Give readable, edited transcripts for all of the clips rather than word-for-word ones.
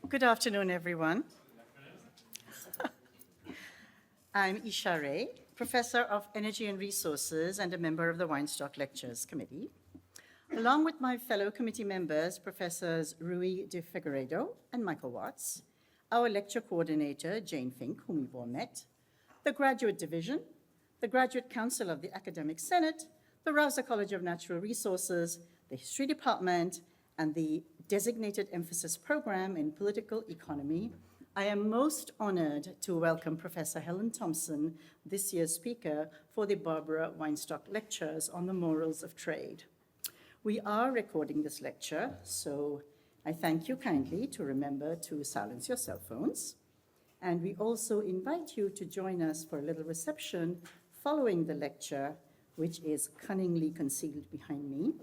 Good afternoon, everyone. I'm Isha Ray, Professor of Energy and Resources and a member of the Weinstock Lectures Committee. Along with my fellow committee members, Professors Rui de Figueiredo and Michael Watts, our lecture coordinator, Jane Fink, whom we've all met, the Graduate Division, the Graduate Council of the Academic Senate, the Rausser College of Natural Resources, the History Department, and the Designated Emphasis Program in Political Economy, I am most honored to welcome Professor Helen Thompson, this year's speaker for the Barbara Weinstock Lectures on the Morals of Trade. We are recording this lecture, so I thank you kindly to remember to silence your cell phones. And we also invite you to join us for a little reception following the lecture, which is cunningly concealed behind me,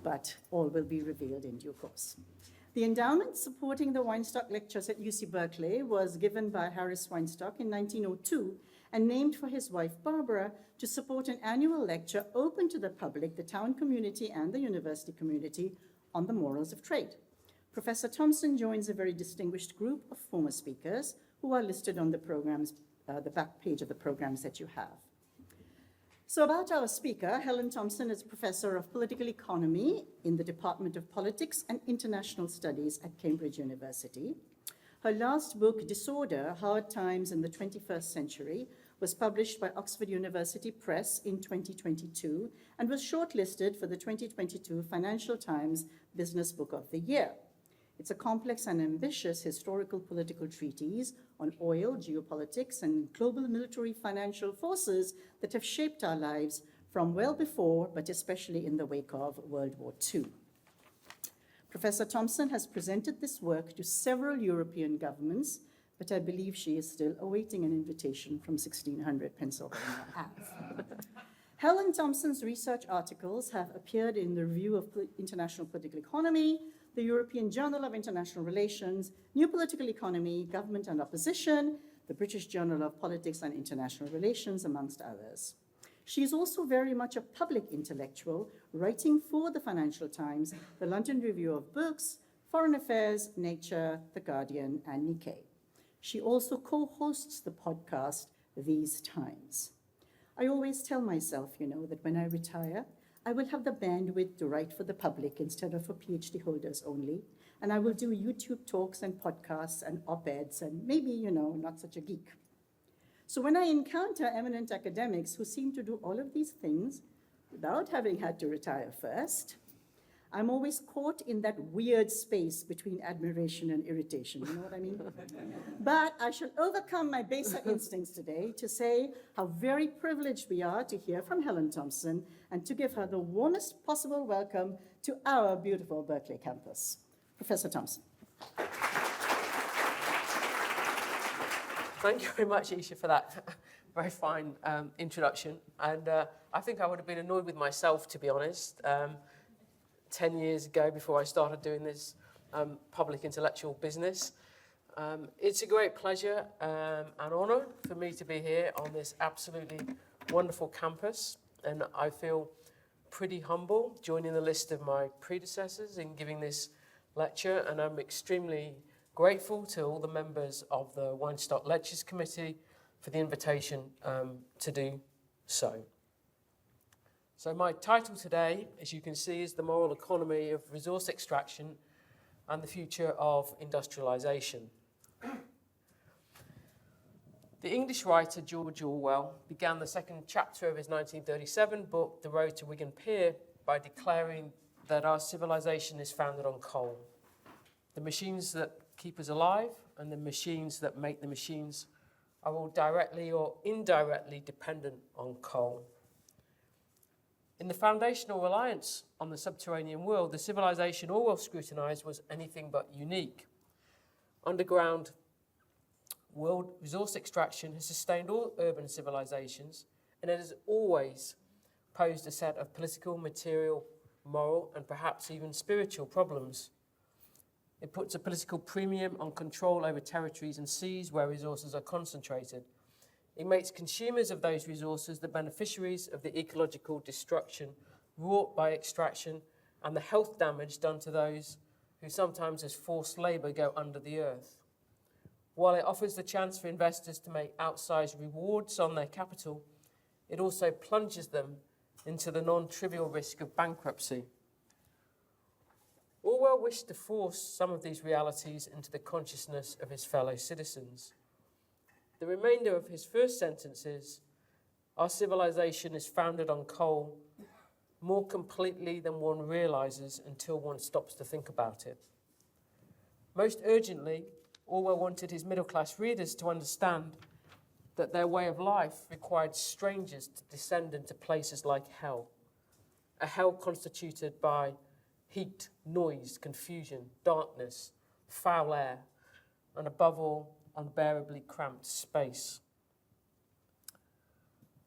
but all will be revealed in due course. The endowment supporting the Weinstock Lectures at UC Berkeley was given by Harris Weinstock in 1902 and named for his wife Barbara to support an annual lecture open to the public, the town community, and the university community on the morals of trade. Professor Thompson joins a very distinguished group of former speakers who are listed on the programs, the back page of the programs that you have. So about our speaker, Helen Thompson is Professor of Political Economy in the Department of Politics and International Studies at Cambridge University. Her last book, Disorder, Hard Times in the 21st Century, was published by Oxford University Press in 2022 and was shortlisted for the 2022 Financial Times Business Book of the Year. It's a complex and ambitious historical political treatise on oil, geopolitics, and global military financial forces that have shaped our lives from well before, but especially in the wake of World War II. Professor Thompson has presented this work to several European governments, but I believe she is still awaiting an invitation from 1600 Pennsylvania Ave. Helen Thompson's research articles have appeared in the Review of International Political Economy, the European Journal of International Relations, New Political Economy, Government and Opposition, the British Journal of Politics and International Relations, amongst others. She is also very much a public intellectual, writing for the Financial Times, the London Review of Books, Foreign Affairs, Nature, The Guardian, and Nikkei. She also co-hosts the podcast, These Times. I always tell myself, that when I retire, I will have the bandwidth to write for the public instead of for PhD holders only. And I will do YouTube talks and podcasts and op-eds and maybe, not such a geek. So when I encounter eminent academics who seem to do all of these things without having had to retire first, I'm always caught in that weird space between admiration and irritation, you know what I mean? But I shall overcome my baser instincts today to say how very privileged we are to hear from Helen Thompson and to give her the warmest possible welcome to our beautiful Berkeley campus. Professor Thompson. Thank you very much, Isha, for that very fine introduction. And I think I would have been annoyed with myself, to be honest. 10 years ago, before I started doing this public intellectual business. It's a great pleasure and honor for me to be here on this absolutely wonderful campus, and I feel pretty humble joining the list of my predecessors in giving this lecture, and I'm extremely grateful to all the members of the Weinstock Lectures Committee for the invitation to do so. So my title today, as you can see, is The Moral Economy of Resource Extraction and the Future of Industrialization. The English writer George Orwell began the second chapter of his 1937 book, The Road to Wigan Pier, by declaring that our civilization is founded on coal. The machines that keep us alive and the machines that make the machines are all directly or indirectly dependent on coal. In the foundational reliance on the subterranean world, the civilization Orwell scrutinized was anything but unique. Underground world resource extraction has sustained all urban civilizations, and it has always posed a set of political, material, moral, and perhaps even spiritual problems. It puts a political premium on control over territories and seas where resources are concentrated. It makes consumers of those resources the beneficiaries of the ecological destruction wrought by extraction and the health damage done to those who sometimes as forced labour go under the earth. While it offers the chance for investors to make outsized rewards on their capital, it also plunges them into the non-trivial risk of bankruptcy. Orwell wished to force some of these realities into the consciousness of his fellow citizens. The remainder of his first sentence is, "Our civilization is founded on coal more completely than one realizes until one stops to think about it." Most urgently, Orwell wanted his middle-class readers to understand that their way of life required strangers to descend into places like hell, a hell constituted by heat, noise, confusion, darkness, foul air, and above all, unbearably cramped space.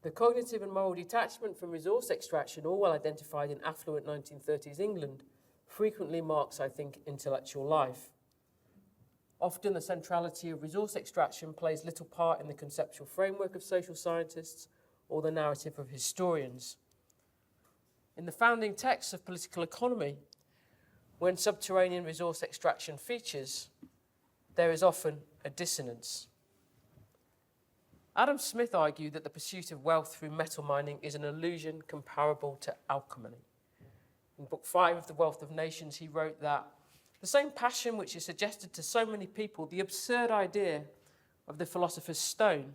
The cognitive and moral detachment from resource extraction, Orwell identified in affluent 1930s England, frequently marks, I think, intellectual life. Often the centrality of resource extraction plays little part in the conceptual framework of social scientists or the narrative of historians. In the founding texts of political economy, when subterranean resource extraction features, there is often a dissonance. Adam Smith argued that the pursuit of wealth through metal mining is an illusion comparable to alchemy. In Book 5 of The Wealth of Nations, he wrote that the same passion which is suggested to so many people, the absurd idea of the philosopher's stone,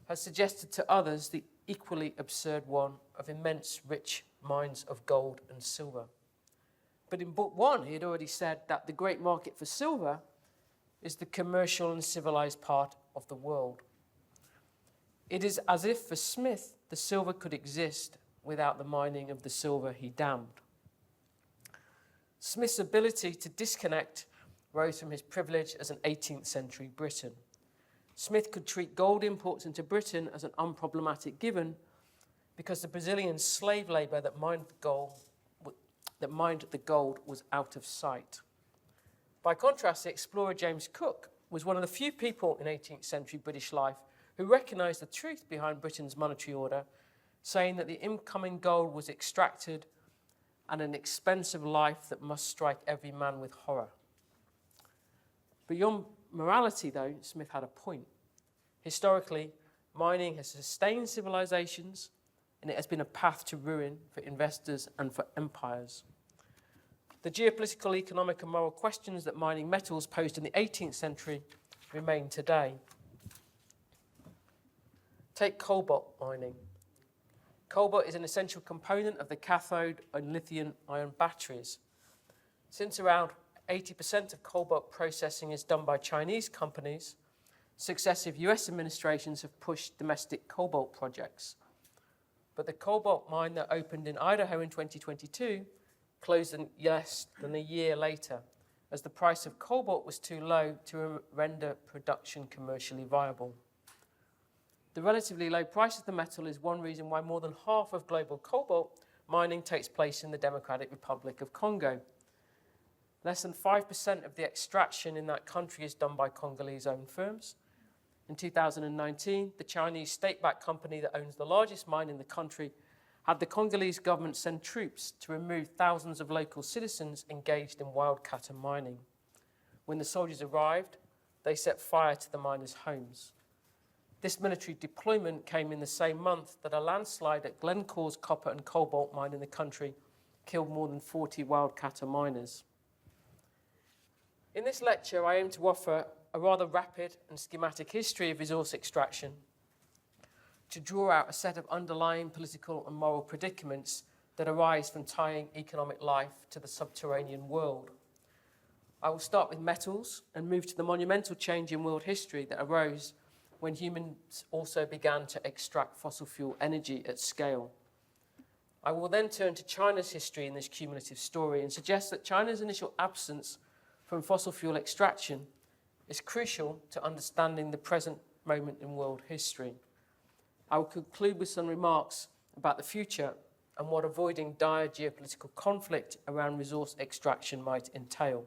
has suggested to others the equally absurd one of immense rich mines of gold and silver. But in Book 1, he had already said that the great market for silver is the commercial and civilized part of the world. It is as if for Smith, the silver could exist without the mining of the silver he damned. Smith's ability to disconnect rose from his privilege as an 18th century Briton. Smith could treat gold imports into Britain as an unproblematic given because the Brazilian slave labour that mined the gold was out of sight. By contrast, the explorer James Cook was one of the few people in 18th century British life who recognised the truth behind Britain's monetary order, saying that the incoming gold was extracted and an expensive life that must strike every man with horror. Beyond morality, though, Smith had a point. Historically, mining has sustained civilizations, and it has been a path to ruin for investors and for empires. The geopolitical, economic, and moral questions that mining metals posed in the 18th century remain today. Take cobalt mining. Cobalt is an essential component of the cathode and lithium-ion batteries. Since around 80% of cobalt processing is done by Chinese companies, successive US administrations have pushed domestic cobalt projects. But the cobalt mine that opened in Idaho in 2022 closed in less than a year later, as the price of cobalt was too low to render production commercially viable. The relatively low price of the metal is one reason why more than half of global cobalt mining takes place in the Democratic Republic of Congo. Less than 5% of the extraction in that country is done by Congolese-owned firms. In 2019, the Chinese state-backed company that owns the largest mine in the country had the Congolese government send troops to remove thousands of local citizens engaged in wildcat mining. When the soldiers arrived, they set fire to the miners' homes. This military deployment came in the same month that a landslide at Glencore's copper and cobalt mine in the country killed more than 40 wildcat miners. In this lecture, I aim to offer a rather rapid and schematic history of resource extraction, to draw out a set of underlying political and moral predicaments that arise from tying economic life to the subterranean world. I will start with metals and move to the monumental change in world history that arose when humans also began to extract fossil fuel energy at scale. I will then turn to China's history in this cumulative story and suggest that China's initial absence from fossil fuel extraction is crucial to understanding the present moment in world history. I will conclude with some remarks about the future and what avoiding dire geopolitical conflict around resource extraction might entail.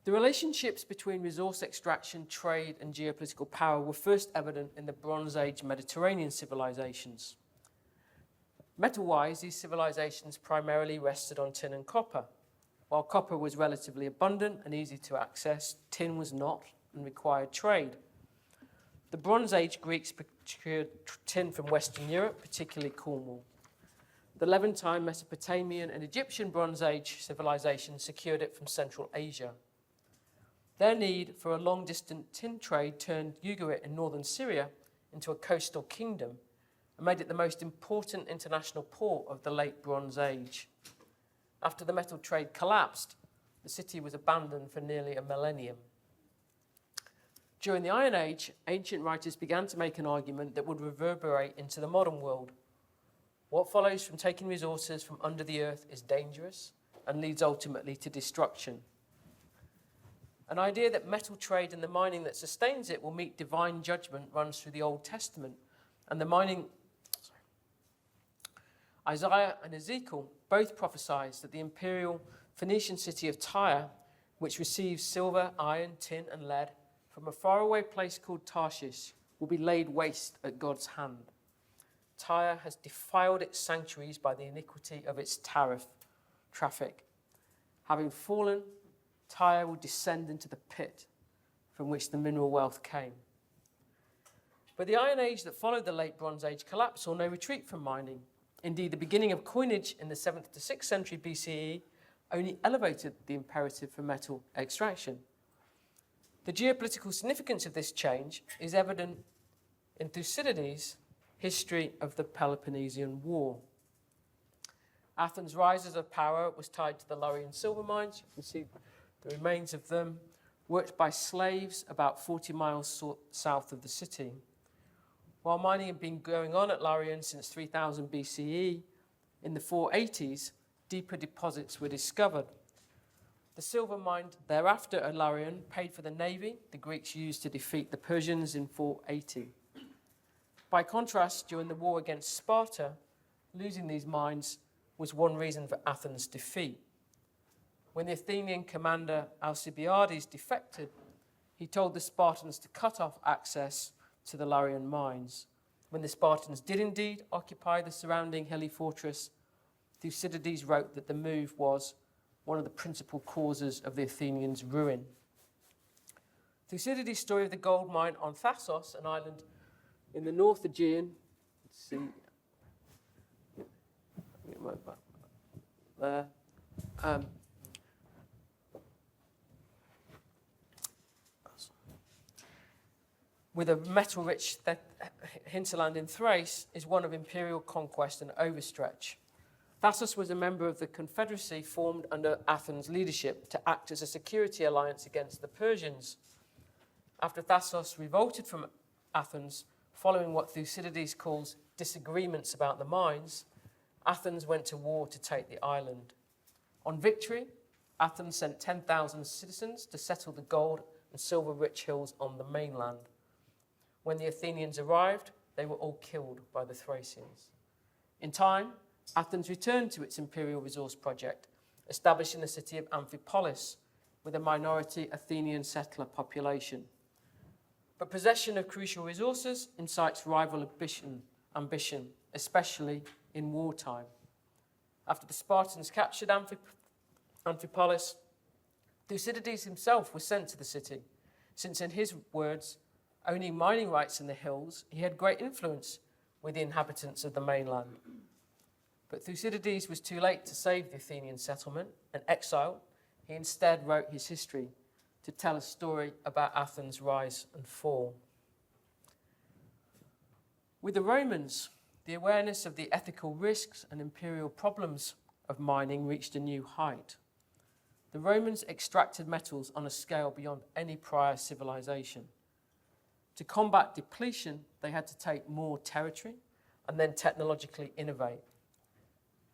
The relationships between resource extraction, trade, and geopolitical power were first evident in the Bronze Age Mediterranean civilizations. Metal-wise, these civilizations primarily rested on tin and copper. While copper was relatively abundant and easy to access, tin was not and required trade. The Bronze Age Greeks procured tin from Western Europe, particularly Cornwall. The Levantine, Mesopotamian, and Egyptian Bronze Age civilizations secured it from Central Asia. Their need for a long-distance tin trade turned Ugarit in northern Syria into a coastal kingdom and made it the most important international port of the late Bronze Age. After the metal trade collapsed, the city was abandoned for nearly a millennium. During the Iron Age, ancient writers began to make an argument that would reverberate into the modern world. What follows from taking resources from under the earth is dangerous and leads ultimately to destruction. An idea that metal trade and the mining that sustains it will meet divine judgment runs through the Old Testament, and the mining. Isaiah and Ezekiel both prophesied that the imperial Phoenician city of Tyre, which receives silver, iron, tin, and lead from a faraway place called Tarshish, will be laid waste at God's hand. Tyre has defiled its sanctuaries by the iniquity of its traffic. Having fallen, Tyre will descend into the pit from which the mineral wealth came. But the Iron Age that followed the late Bronze Age collapse saw no retreat from mining. Indeed, the beginning of coinage in the 7th to 6th century BCE only elevated the imperative for metal extraction. The geopolitical significance of this change is evident in Thucydides' history of the Peloponnesian War. Athens' rise as a power was tied to the Larian silver mines. You can see the remains of them, worked by slaves about 40 miles south of the city. While mining had been going on at Larian since 3000 BCE, in the 480s, deeper deposits were discovered. The silver mined thereafter at Larian paid for the navy the Greeks used to defeat the Persians in 480. By contrast, during the war against Sparta, losing these mines was one reason for Athens' defeat. When the Athenian commander Alcibiades defected, he told the Spartans to cut off access to the Larian mines. When the Spartans did indeed occupy the surrounding hilly fortress, Thucydides wrote that the move was one of the principal causes of the Athenians' ruin. Thucydides' story of the gold mine on Thasos, an island in the North Aegean, with a metal-rich hinterland in Thrace, is one of imperial conquest and overstretch. Thasos was a member of the confederacy formed under Athens' leadership to act as a security alliance against the Persians. After Thasos revolted from Athens, following what Thucydides calls disagreements about the mines, Athens went to war to take the island. On victory, Athens sent 10,000 citizens to settle the gold and silver-rich hills on the mainland. When the Athenians arrived, they were all killed by the Thracians. In time, Athens returned to its imperial resource project, establishing the city of Amphipolis with a minority Athenian settler population. But possession of crucial resources incites rival ambition, especially in wartime. After the Spartans captured Amphipolis, Thucydides himself was sent to the city, since in his words, owning mining rights in the hills, he had great influence with the inhabitants of the mainland. But Thucydides was too late to save the Athenian settlement, and exiled, he instead wrote his history to tell a story about Athens' rise and fall. With the Romans, the awareness of the ethical risks and imperial problems of mining reached a new height. The Romans extracted metals on a scale beyond any prior civilization. To combat depletion, they had to take more territory and then technologically innovate.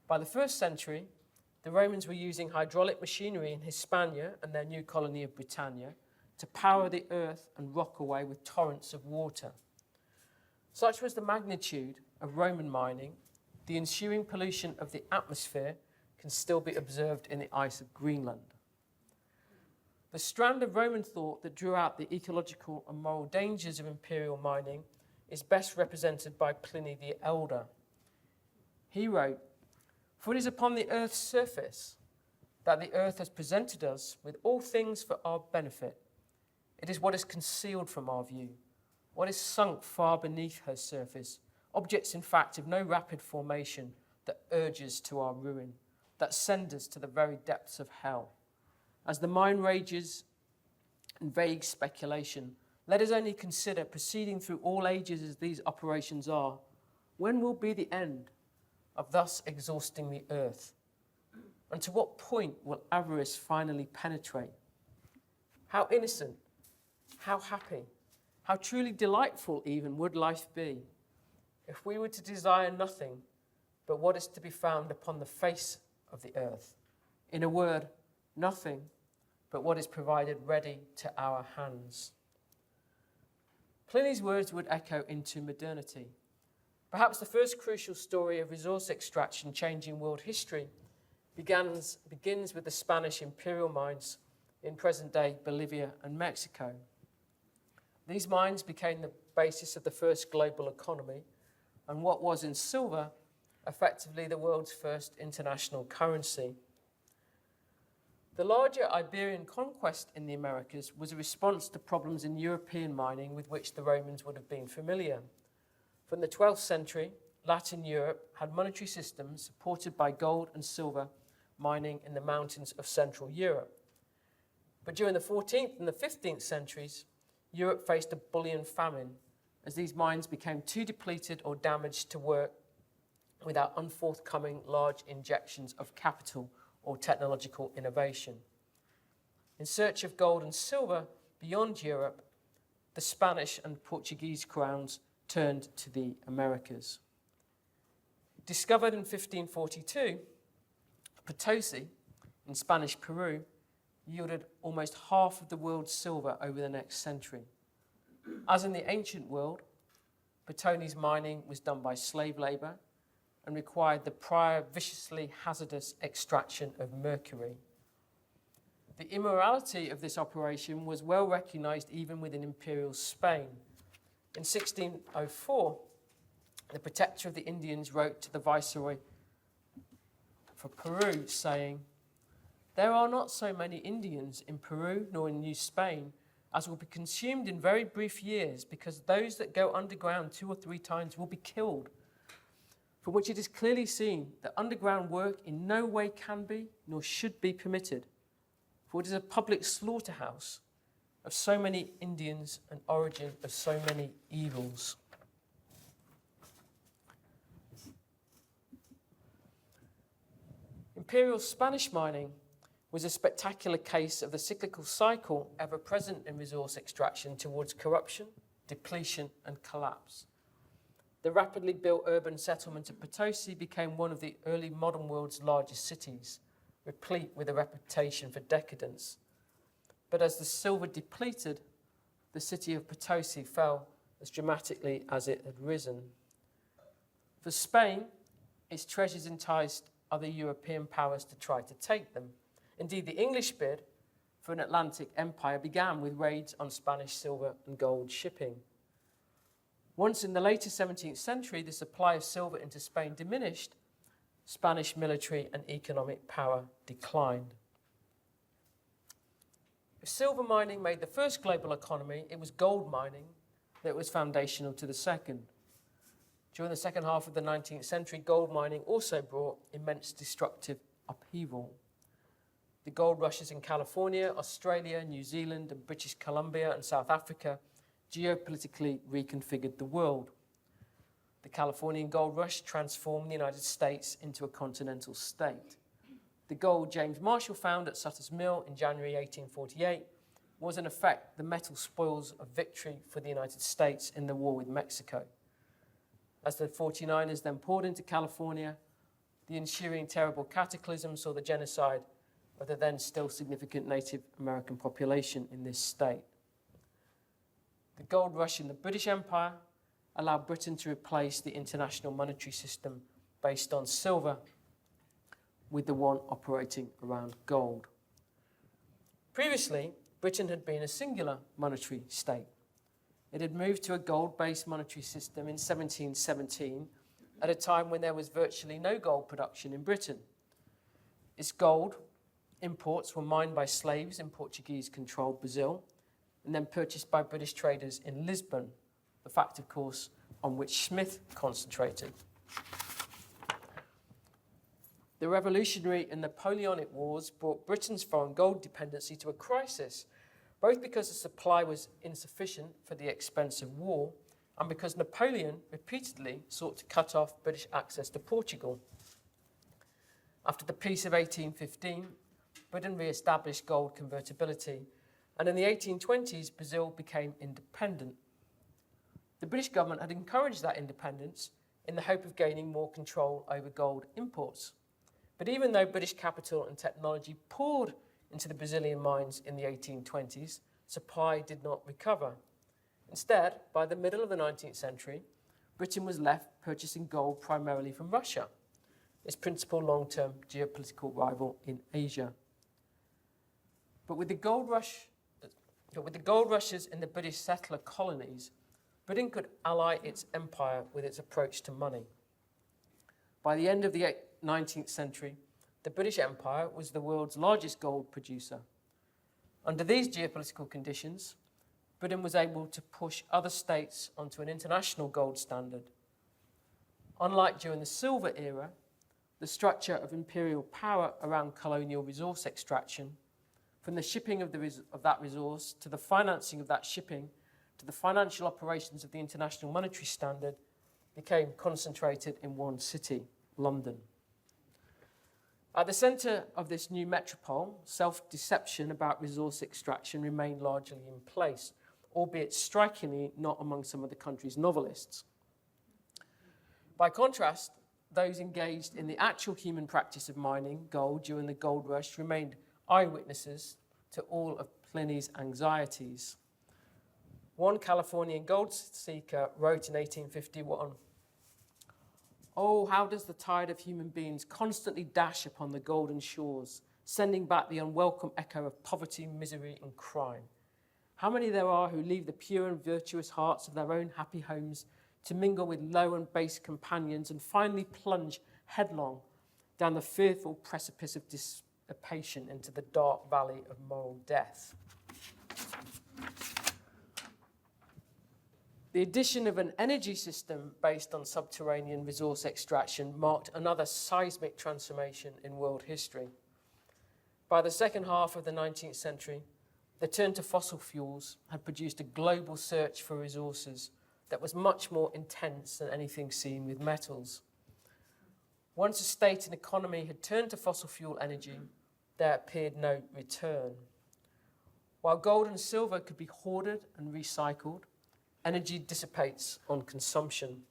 By the 1st century, the Romans were using hydraulic machinery in Hispania and their new colony of Britannia to power the earth and rock away with torrents of water. Such was the magnitude of Roman mining, the ensuing pollution of the atmosphere can still be observed in the ice of Greenland. The strand of Roman thought that drew out the ecological and moral dangers of imperial mining is best represented by Pliny the Elder. He wrote, "For it is upon the earth's surface that the earth has presented us with all things for our benefit. It is what is concealed from our view, what is sunk far beneath her surface, objects in fact of no rapid formation that urges to our ruin, that send us to the very depths of hell. As the mind rages in vague speculation, let us only consider, proceeding through all ages as these operations are, when will be the end of thus exhausting the earth? And to what point will avarice finally penetrate? How innocent, how happy, how truly delightful even would life be if we were to desire nothing but what is to be found upon the face of the earth. In a word, nothing but what is provided ready to our hands." Pliny's words would echo into modernity. Perhaps the first crucial story of resource extraction changing world history begins with the Spanish imperial mines in present-day Bolivia and Mexico. These mines became the basis of the first global economy and what was in silver effectively the world's first international currency. The larger Iberian conquest in the Americas was a response to problems in European mining with which the Romans would have been familiar. From the 12th century, Latin Europe had monetary systems supported by gold and silver mining in the mountains of Central Europe. But during the 14th and the 15th centuries, Europe faced a bullion famine as these mines became too depleted or damaged to work without unforthcoming large injections of capital or technological innovation. In search of gold and silver beyond Europe, the Spanish and Portuguese crowns turned to the Americas. Discovered in 1542, Potosi in Spanish Peru yielded almost half of the world's silver over the next century. As in the ancient world, Potosi's mining was done by slave labor and required the prior viciously hazardous extraction of mercury. The immorality of this operation was well recognized even within imperial Spain. In 1604, the protector of the Indians wrote to the viceroy for Peru saying, "There are not so many Indians in Peru nor in New Spain as will be consumed in very brief years, because those that go underground 2 or 3 times will be killed. From which it is clearly seen that underground work in no way can be nor should be permitted, for it is a public slaughterhouse of so many Indians and origin of so many evils." Imperial Spanish mining was a spectacular case of the cyclical cycle ever present in resource extraction towards corruption, depletion, and collapse. The rapidly built urban settlement of Potosi became one of the early modern world's largest cities, replete with a reputation for decadence. But as the silver depleted, the city of Potosi fell as dramatically as it had risen. For Spain, its treasures enticed other European powers to try to take them. Indeed, the English bid for an Atlantic empire began with raids on Spanish silver and gold shipping. Once in the later 17th century, the supply of silver into Spain diminished, Spanish military and economic power declined. If silver mining made the first global economy, it was gold mining that was foundational to the second. During the second half of the 19th century, gold mining also brought immense destructive upheaval. The gold rushes in California, Australia, New Zealand, and British Columbia and South Africa geopolitically reconfigured the world. The Californian gold rush transformed the United States into a continental state. The gold James Marshall found at Sutter's Mill in January 1848 was in effect the metal spoils of victory for the United States in the war with Mexico. As the 49ers then poured into California, the ensuing terrible cataclysm saw the genocide of the then still significant Native American population in this state. The gold rush in the British Empire allowed Britain to replace the international monetary system based on silver with the one operating around gold. Previously, Britain had been a singular monetary state. It had moved to a gold-based monetary system in 1717 at a time when there was virtually no gold production in Britain. Its gold imports were mined by slaves in Portuguese-controlled Brazil and then purchased by British traders in Lisbon, the fact, of course, on which Smith concentrated. The Revolutionary and Napoleonic Wars brought Britain's foreign gold dependency to a crisis, both because the supply was insufficient for the expense of war and because Napoleon repeatedly sought to cut off British access to Portugal. After the Peace of 1815, Britain re-established gold convertibility, and in the 1820s, Brazil became independent. The British government had encouraged that independence in the hope of gaining more control over gold imports. But even though British capital and technology poured into the Brazilian mines in the 1820s, supply did not recover. Instead, by the middle of the 19th century, Britain was left purchasing gold primarily from Russia, its principal long-term geopolitical rival in Asia. But with the gold rushes in the British settler colonies, Britain could ally its empire with its approach to money. By the end of the 19th century, the British Empire was the world's largest gold producer. Under these geopolitical conditions, Britain was able to push other states onto an international gold standard. Unlike during the Silver Era, the structure of imperial power around colonial resource extraction, from the shipping of that resource to the financing of that shipping to the financial operations of the International Monetary Standard, became concentrated in one city, London. At the centre of this new metropole, self-deception about resource extraction remained largely in place, albeit strikingly not among some of the country's novelists. By contrast, those engaged in the actual human practice of mining gold during the gold rush remained eyewitnesses to all of Pliny's anxieties. One Californian gold seeker wrote in 1851, "Oh, how does the tide of human beings constantly dash upon the golden shores, sending back the unwelcome echo of poverty, misery, and crime. How many there are who leave the pure and virtuous hearts of their own happy homes to mingle with low and base companions and finally plunge headlong down the fearful precipice of dissipation into the dark valley of moral death." The addition of an energy system based on subterranean resource extraction marked another seismic transformation in world history. By the second half of the 19th century, the turn to fossil fuels had produced a global search for resources that was much more intense than anything seen with metals. Once a state and economy had turned to fossil fuel energy, there appeared no return. While gold and silver could be hoarded and recycled, energy dissipates on consumption.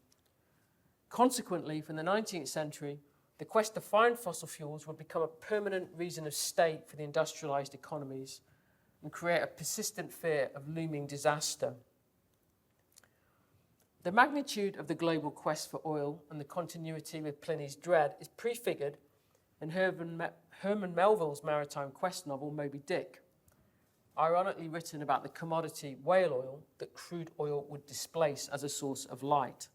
Consequently, from the 19th century, the quest to find fossil fuels would become a permanent reason of state for the industrialized economies and create a persistent fear of looming disaster. The magnitude of the global quest for oil and the continuity with Pliny's dread is prefigured in Herman Melville's maritime quest novel, Moby Dick, ironically written about the commodity whale oil that crude oil would displace as a source of light.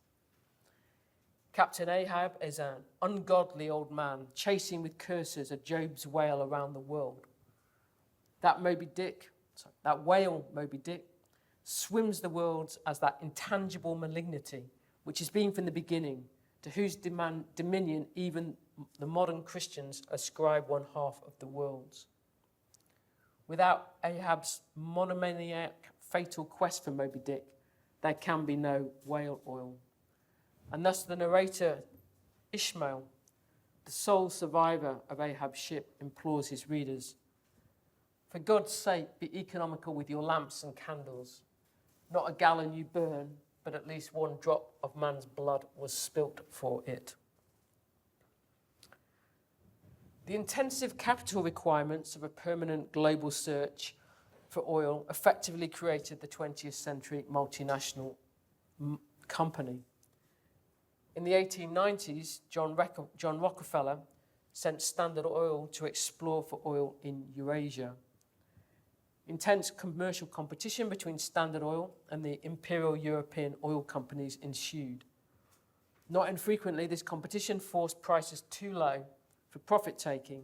Captain Ahab is an ungodly old man chasing with curses a Job's whale around the world. That whale, Moby Dick, swims the worlds as that intangible malignity which has been from the beginning, to whose dominion even the modern Christians ascribe one half of the world's. Without Ahab's monomaniac fatal quest for Moby Dick, there can be no whale oil. And thus the narrator, Ishmael, the sole survivor of Ahab's ship, implores his readers, "For God's sake, be economical with your lamps and candles. Not a gallon you burn, but at least one drop of man's blood was spilt for it." The intensive capital requirements of a permanent global search for oil effectively created the 20th century multinational company. In the 1890s, John Rockefeller sent Standard Oil to explore for oil in Eurasia. Intense commercial competition between Standard Oil and the imperial European oil companies ensued. Not infrequently, this competition forced prices too low for profit-taking.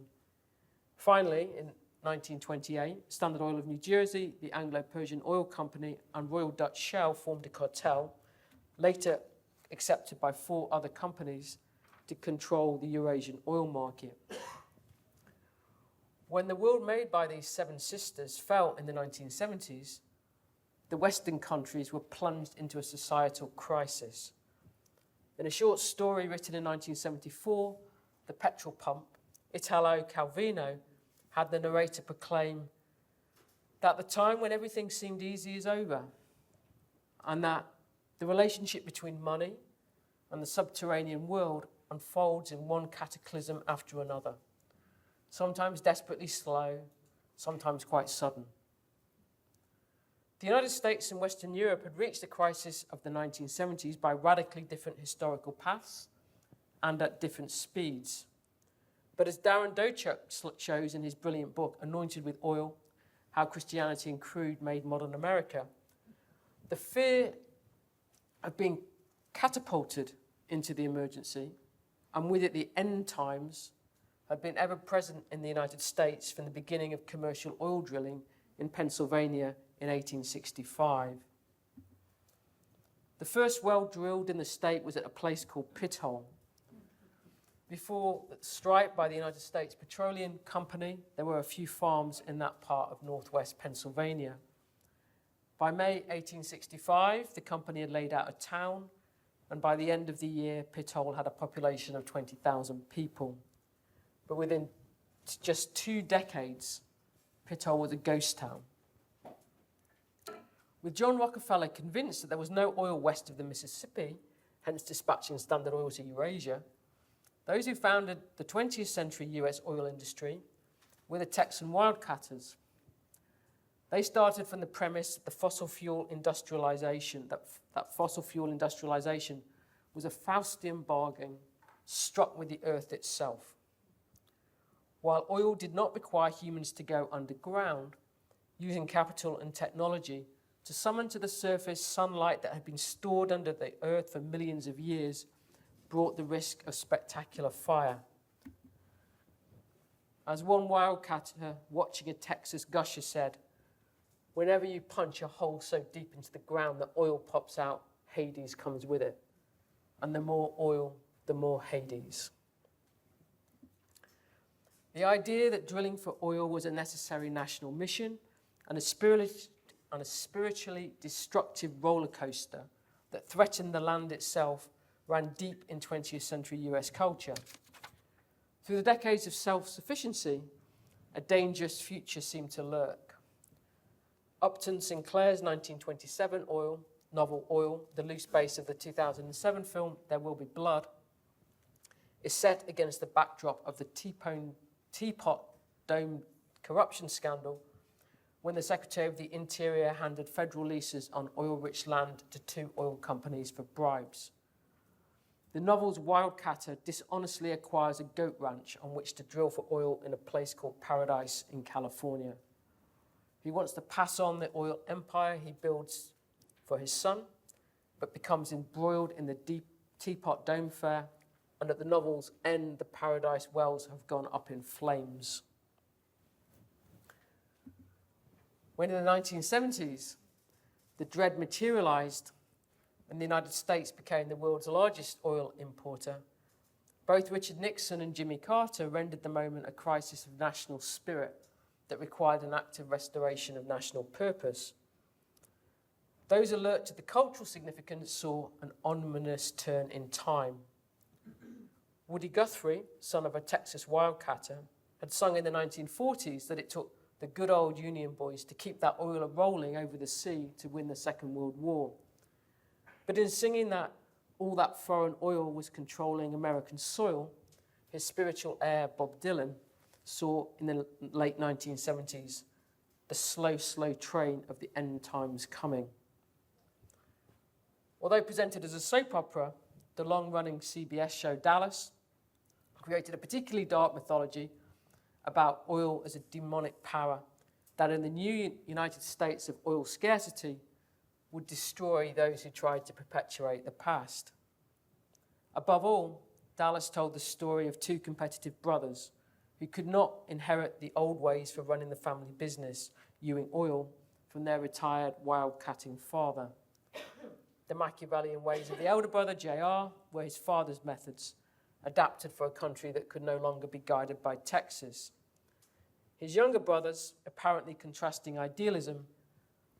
Finally, in 1928, Standard Oil of New Jersey, the Anglo-Persian Oil Company, and Royal Dutch Shell formed a cartel, later accepted by 4 other companies, to control the Eurasian oil market. When the world made by these 7 sisters fell in the 1970s, the Western countries were plunged into a societal crisis. In a short story written in 1974, The Petrol Pump, Italo Calvino had the narrator proclaim that the time when everything seemed easy is over, and that the relationship between money and the subterranean world unfolds in one cataclysm after another, sometimes desperately slow, sometimes quite sudden. The United States and Western Europe had reached the crisis of the 1970s by radically different historical paths and at different speeds. But as Darren Dochuk shows in his brilliant book, Anointed with Oil, How Christianity and Crude Made Modern America, the fear of being catapulted into the emergency, and with it the end times, had been ever present in the United States from the beginning of commercial oil drilling in Pennsylvania in 1865. The first well drilled in the state was at a place called Pithole. Before the strike by the United States Petroleum Company, there were a few farms in that part of northwest Pennsylvania. By May 1865, the company had laid out a town, and by the end of the year, Pithole had a population of 20,000 people. But within just 2 decades, Pithole was a ghost town. With John Rockefeller convinced that there was no oil west of the Mississippi, hence dispatching Standard Oil to Eurasia, those who founded the 20th century US oil industry were the Texan wildcatters. They started from the premise that fossil fuel industrialization was a Faustian bargain struck with the earth itself. While oil did not require humans to go underground, using capital and technology to summon to the surface sunlight that had been stored under the earth for millions of years brought the risk of spectacular fire. As one wildcatter watching a Texas gusher said, "Whenever you punch a hole so deep into the ground that oil pops out, Hades comes with it. And the more oil, the more Hades." The idea that drilling for oil was a necessary national mission and a spiritually destructive roller coaster that threatened the land itself ran deep in 20th century US culture. Through the decades of self-sufficiency, a dangerous future seemed to lurk. Upton Sinclair's 1927 novel Oil, the loose base of the 2007 film There Will Be Blood, is set against the backdrop of the Teapot Dome corruption scandal when the Secretary of the Interior handed federal leases on oil-rich land to 2 oil companies for bribes. The novel's wildcatter dishonestly acquires a goat ranch on which to drill for oil in a place called Paradise in California. He wants to pass on the oil empire he builds for his son, but becomes embroiled in the deep Teapot Dome affair, and at the novel's end, the Paradise wells have gone up in flames. When in the 1970s, the dread materialized and the United States became the world's largest oil importer, both Richard Nixon and Jimmy Carter rendered the moment a crisis of national spirit that required an active restoration of national purpose. Those alert to the cultural significance saw an ominous turn in time. Woody Guthrie, son of a Texas wildcatter, had sung in the 1940s that it took the good old Union boys to keep that oil rolling over the sea to win the Second World War. But in singing that all that foreign oil was controlling American soil, his spiritual heir, Bob Dylan, saw in the late 1970s the slow train of the end times coming. Although presented as a soap opera, the long-running CBS show Dallas created a particularly dark mythology about oil as a demonic power that in the new United States of oil scarcity would destroy those who tried to perpetuate the past. Above all, Dallas told the story of two competitive brothers who could not inherit the old ways for running the family business, Ewing Oil, from their retired wildcatting father. The Machiavellian ways of the elder brother, JR, were his father's methods, adapted for a country that could no longer be guided by Texas. His younger brother's, apparently contrasting idealism,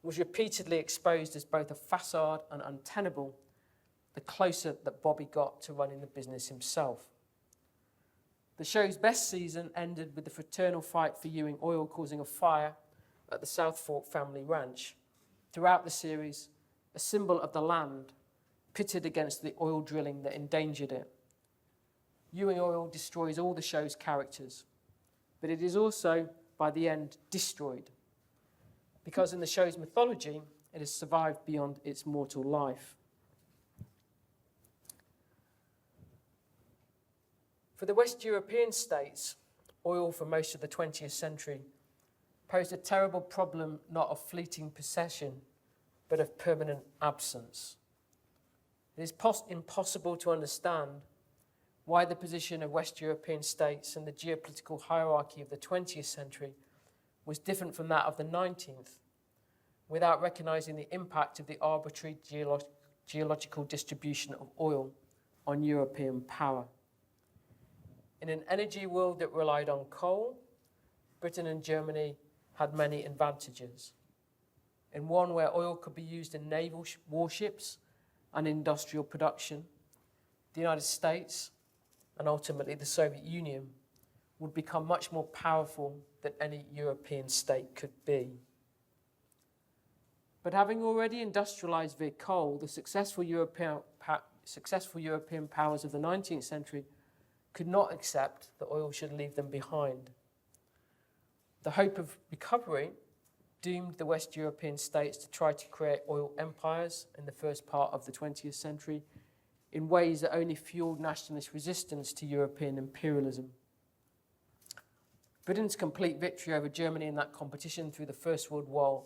was repeatedly exposed as both a facade and untenable, the closer that Bobby got to running the business himself. The show's best season ended with the fraternal fight for Ewing Oil causing a fire at the South Fork family ranch. Throughout the series, a symbol of the land pitted against the oil drilling that endangered it. Ewing Oil destroys all the show's characters, but it is also, by the end, destroyed, because in the show's mythology, it has survived beyond its mortal life. For the West European states, oil for most of the 20th century posed a terrible problem not of fleeting possession, but of permanent absence. It is impossible to understand why the position of West European states in the geopolitical hierarchy of the 20th century was different from that of the 19th, without recognizing the impact of the arbitrary geological distribution of oil on European power. In an energy world that relied on coal, Britain and Germany had many advantages. In one where oil could be used in naval warships and industrial production, the United States, and ultimately the Soviet Union, would become much more powerful than any European state could be. But having already industrialized via coal, the successful European powers of the 19th century could not accept that oil should leave them behind. The hope of recovery doomed the West European states to try to create oil empires in the first part of the 20th century in ways that only fueled nationalist resistance to European imperialism. Britain's complete victory over Germany in that competition through the First World War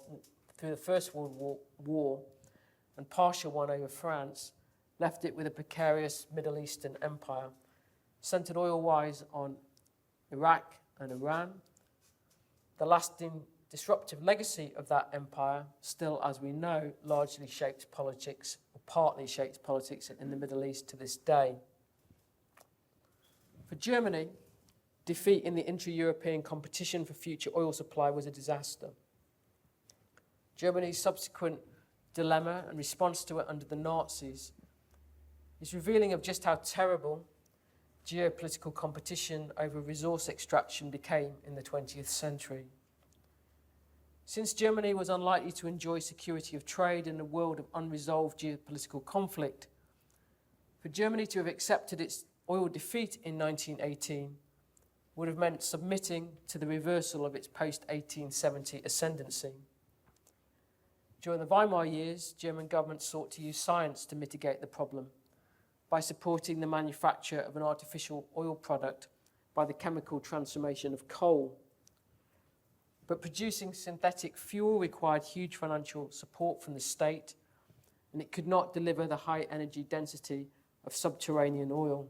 and partial one over France left it with a precarious Middle Eastern empire, centered oil-wise on Iraq and Iran. The lasting disruptive legacy of that empire still, as we know, largely shapes politics, or partly shapes politics in the Middle East to this day. For Germany, defeat in the intra-European competition for future oil supply was a disaster. Germany's subsequent dilemma and response to it under the Nazis is revealing of just how terrible geopolitical competition over resource extraction became in the 20th century. Since Germany was unlikely to enjoy security of trade in a world of unresolved geopolitical conflict, for Germany to have accepted its oil defeat in 1918 would have meant submitting to the reversal of its post-1870 ascendancy. During the Weimar years, German governments sought to use science to mitigate the problem by supporting the manufacture of an artificial oil product by the chemical transformation of coal. But producing synthetic fuel required huge financial support from the state, and it could not deliver the high energy density of subterranean oil.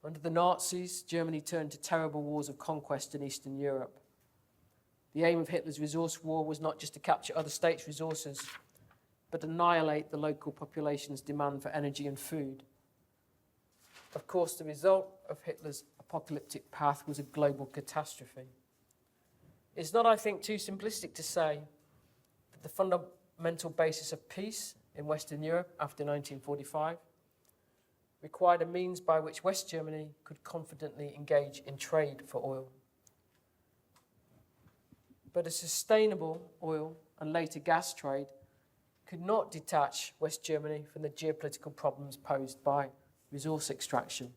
Under the Nazis, Germany turned to terrible wars of conquest in Eastern Europe. The aim of Hitler's resource war was not just to capture other states' resources, but annihilate the local population's demand for energy and food. Of course, the result of Hitler's apocalyptic path was a global catastrophe. It's not, I think, too simplistic to say that the fundamental basis of peace in Western Europe after 1945 required a means by which West Germany could confidently engage in trade for oil. But a sustainable oil and later gas trade could not detach West Germany from the geopolitical problems posed by resource extraction.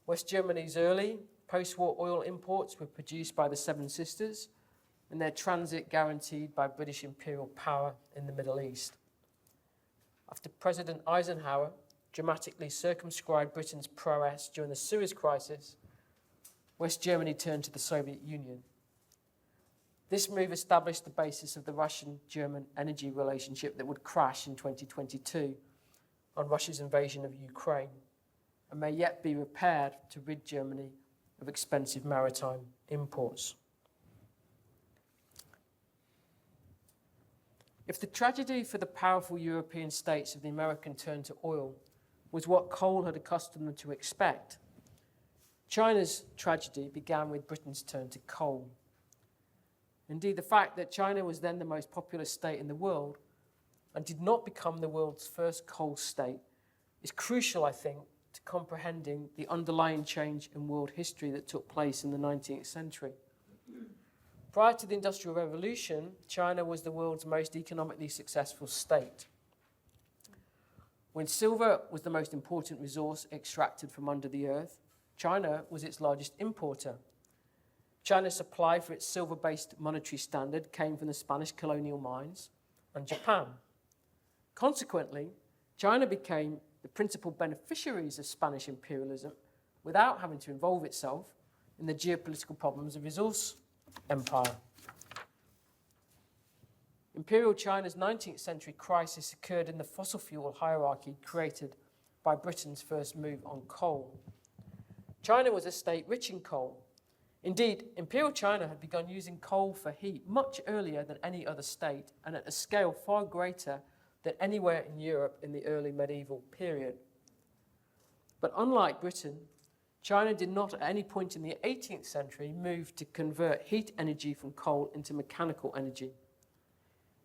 West Germany's early post-war oil imports were produced by the Seven Sisters and their transit guaranteed by British imperial power in the Middle East. After President Eisenhower dramatically circumscribed Britain's prowess during the Suez Crisis, West Germany turned to the Soviet Union. This move established the basis of the Russian-German energy relationship that would crash in 2022 on Russia's invasion of Ukraine and may yet be repaired to rid Germany of expensive maritime imports. If the tragedy for the powerful European states of the American turn to oil was what Cole had accustomed them to expect, China's tragedy began with Britain's turn to coal. Indeed, the fact that China was then the most populous state in the world and did not become the world's first coal state is crucial, I think, to comprehending the underlying change in world history that took place in the 19th century. Prior to the Industrial Revolution, China was the world's most economically successful state. When silver was the most important resource extracted from under the earth, China was its largest importer. China's supply for its silver-based monetary standard came from the Spanish colonial mines and Japan. Consequently, China became the principal beneficiaries of Spanish imperialism without having to involve itself in the geopolitical problems of resource empire. Imperial China's 19th century crisis occurred in the fossil fuel hierarchy created by Britain's first move on coal. China was a state rich in coal. Indeed, Imperial China had begun using coal for heat much earlier than any other state and at a scale far greater than anywhere in Europe in the early medieval period. But unlike Britain, China did not at any point in the 18th century move to convert heat energy from coal into mechanical energy.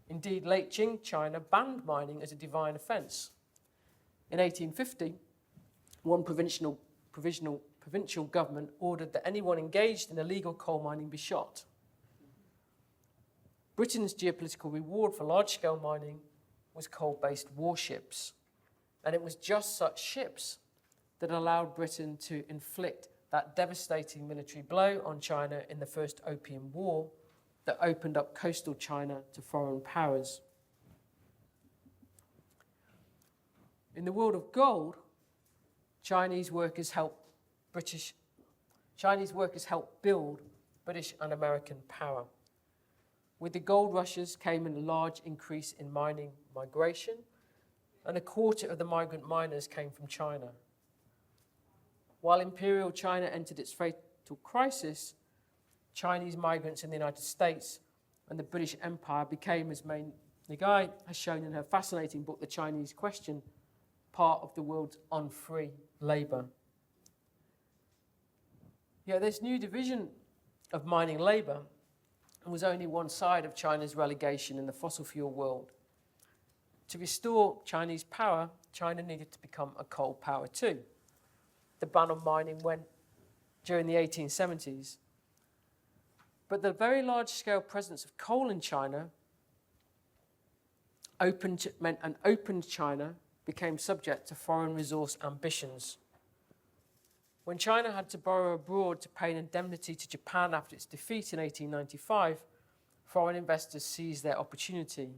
Indeed, late Qing China banned mining as a divine offence. In 1850, one provincial government ordered that anyone engaged in illegal coal mining be shot. Britain's geopolitical reward for large-scale mining was coal-based warships, and it was just such ships that allowed Britain to inflict that devastating military blow on China in the First Opium War that opened up coastal China to foreign powers. In the world of gold, Chinese workers helped build British and American power. With the gold rushes came a large increase in mining migration, and a quarter of the migrant miners came from China. While Imperial China entered its fatal crisis, Chinese migrants in the United States and the British Empire became, as Mei Ngai has shown in her fascinating book, The Chinese Question, part of the world's unfree labour. Yet this new division of mining labour was only one side of China's relegation in the fossil fuel world. To restore Chinese power, China needed to become a coal power too. The ban on mining went during the 1870s. But the very large-scale presence of coal in China meant an opened China became subject to foreign resource ambitions. When China had to borrow abroad to pay an indemnity to Japan after its defeat in 1895, foreign investors seized their opportunity.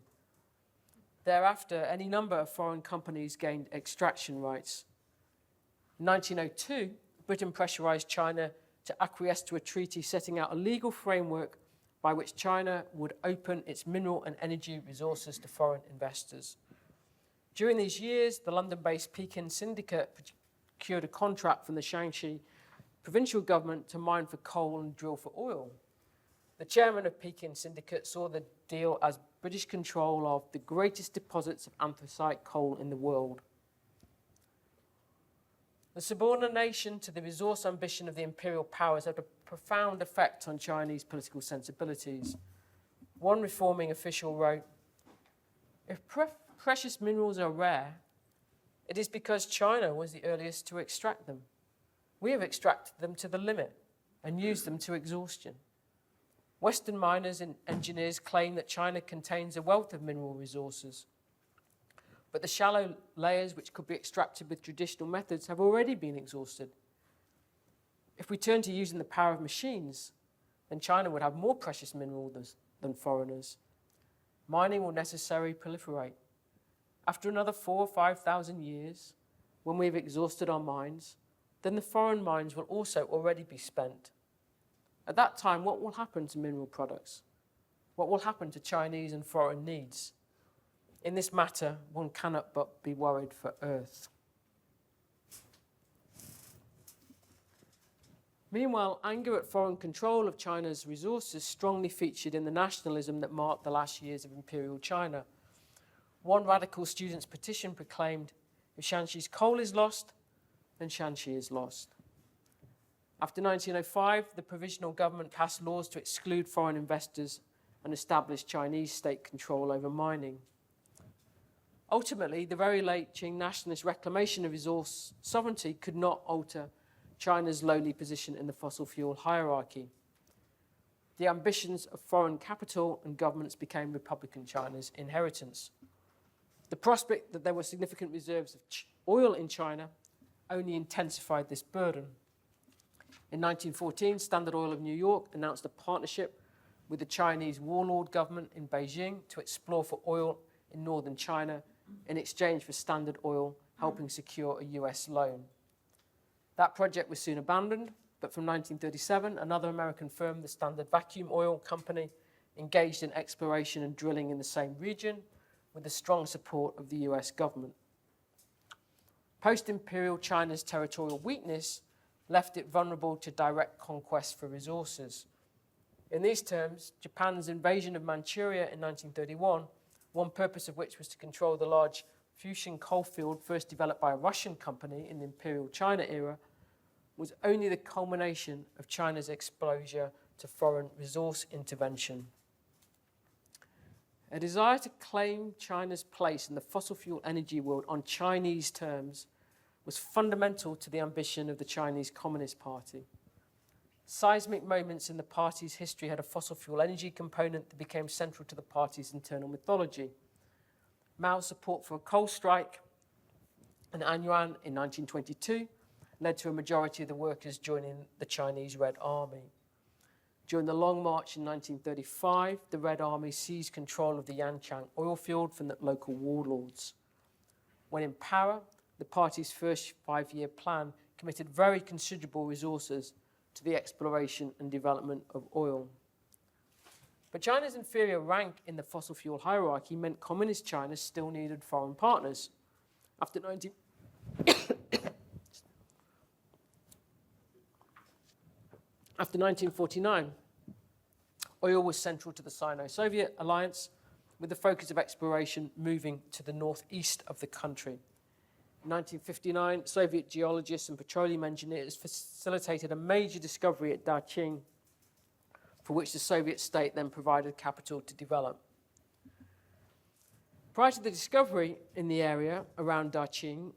Thereafter, any number of foreign companies gained extraction rights. In 1902, Britain pressurized China to acquiesce to a treaty setting out a legal framework by which China would open its mineral and energy resources to foreign investors. During these years, the London-based Pekin Syndicate procured a contract from the Shaanxi provincial government to mine for coal and drill for oil. The chairman of Pekin Syndicate saw the deal as British control of the greatest deposits of anthracite coal in the world. The subordination to the resource ambition of the imperial powers had a profound effect on Chinese political sensibilities. One reforming official wrote, "If precious minerals are rare, it is because China was the earliest to extract them. We have extracted them to the limit and used them to exhaustion. Western miners and engineers claim that China contains a wealth of mineral resources. But the shallow layers which could be extracted with traditional methods have already been exhausted. If we turn to using the power of machines, then China would have more precious minerals than foreigners. Mining will necessarily proliferate. After another 4,000 or 5,000 years, when we've exhausted our mines, then the foreign mines will also already be spent. At that time, what will happen to mineral products? What will happen to Chinese and foreign needs? In this matter, one cannot but be worried for Earth. Meanwhile, anger at foreign control of China's resources strongly featured in the nationalism that marked the last years of imperial China. One radical student's petition proclaimed, "If Shanxi's coal is lost, then Shanxi is lost." After 1905, the provisional government passed laws to exclude foreign investors and establish Chinese state control over mining. Ultimately, the very late Qing nationalist reclamation of resource sovereignty could not alter China's lowly position in the fossil fuel hierarchy. The ambitions of foreign capital and governments became Republican China's inheritance. The prospect that there were significant reserves of oil in China only intensified this burden. In 1914, Standard Oil of New York announced a partnership with the Chinese warlord government in Beijing to explore for oil in northern China in exchange for Standard Oil helping secure a US loan. That project was soon abandoned, but from 1937, another American firm, the Standard Vacuum Oil Company, engaged in exploration and drilling in the same region with the strong support of the US government. Post-imperial China's territorial weakness left it vulnerable to direct conquest for resources. In these terms, Japan's invasion of Manchuria in 1931, one purpose of which was to control the large Fushun coal field first developed by a Russian company in the Imperial China era, was only the culmination of China's exposure to foreign resource intervention. A desire to claim China's place in the fossil fuel energy world on Chinese terms was fundamental to the ambition of the Chinese Communist Party. Seismic moments in the party's history had a fossil fuel energy component that became central to the party's internal mythology. Mao's support for a coal strike in Anyuan in 1922 led to a majority of the workers joining the Chinese Red Army. During the Long March in 1935, the Red Army seized control of the Yanchang oil field from the local warlords. When in power, the party's first 5-year plan committed very considerable resources to the exploration and development of oil. But China's inferior rank in the fossil fuel hierarchy meant Communist China still needed foreign partners. After 1949, oil was central to the Sino-Soviet alliance, with the focus of exploration moving to the northeast of the country. In 1959, Soviet geologists and petroleum engineers facilitated a major discovery at Daqing, for which the Soviet state then provided capital to develop. Prior to the discovery in the area around Daqing,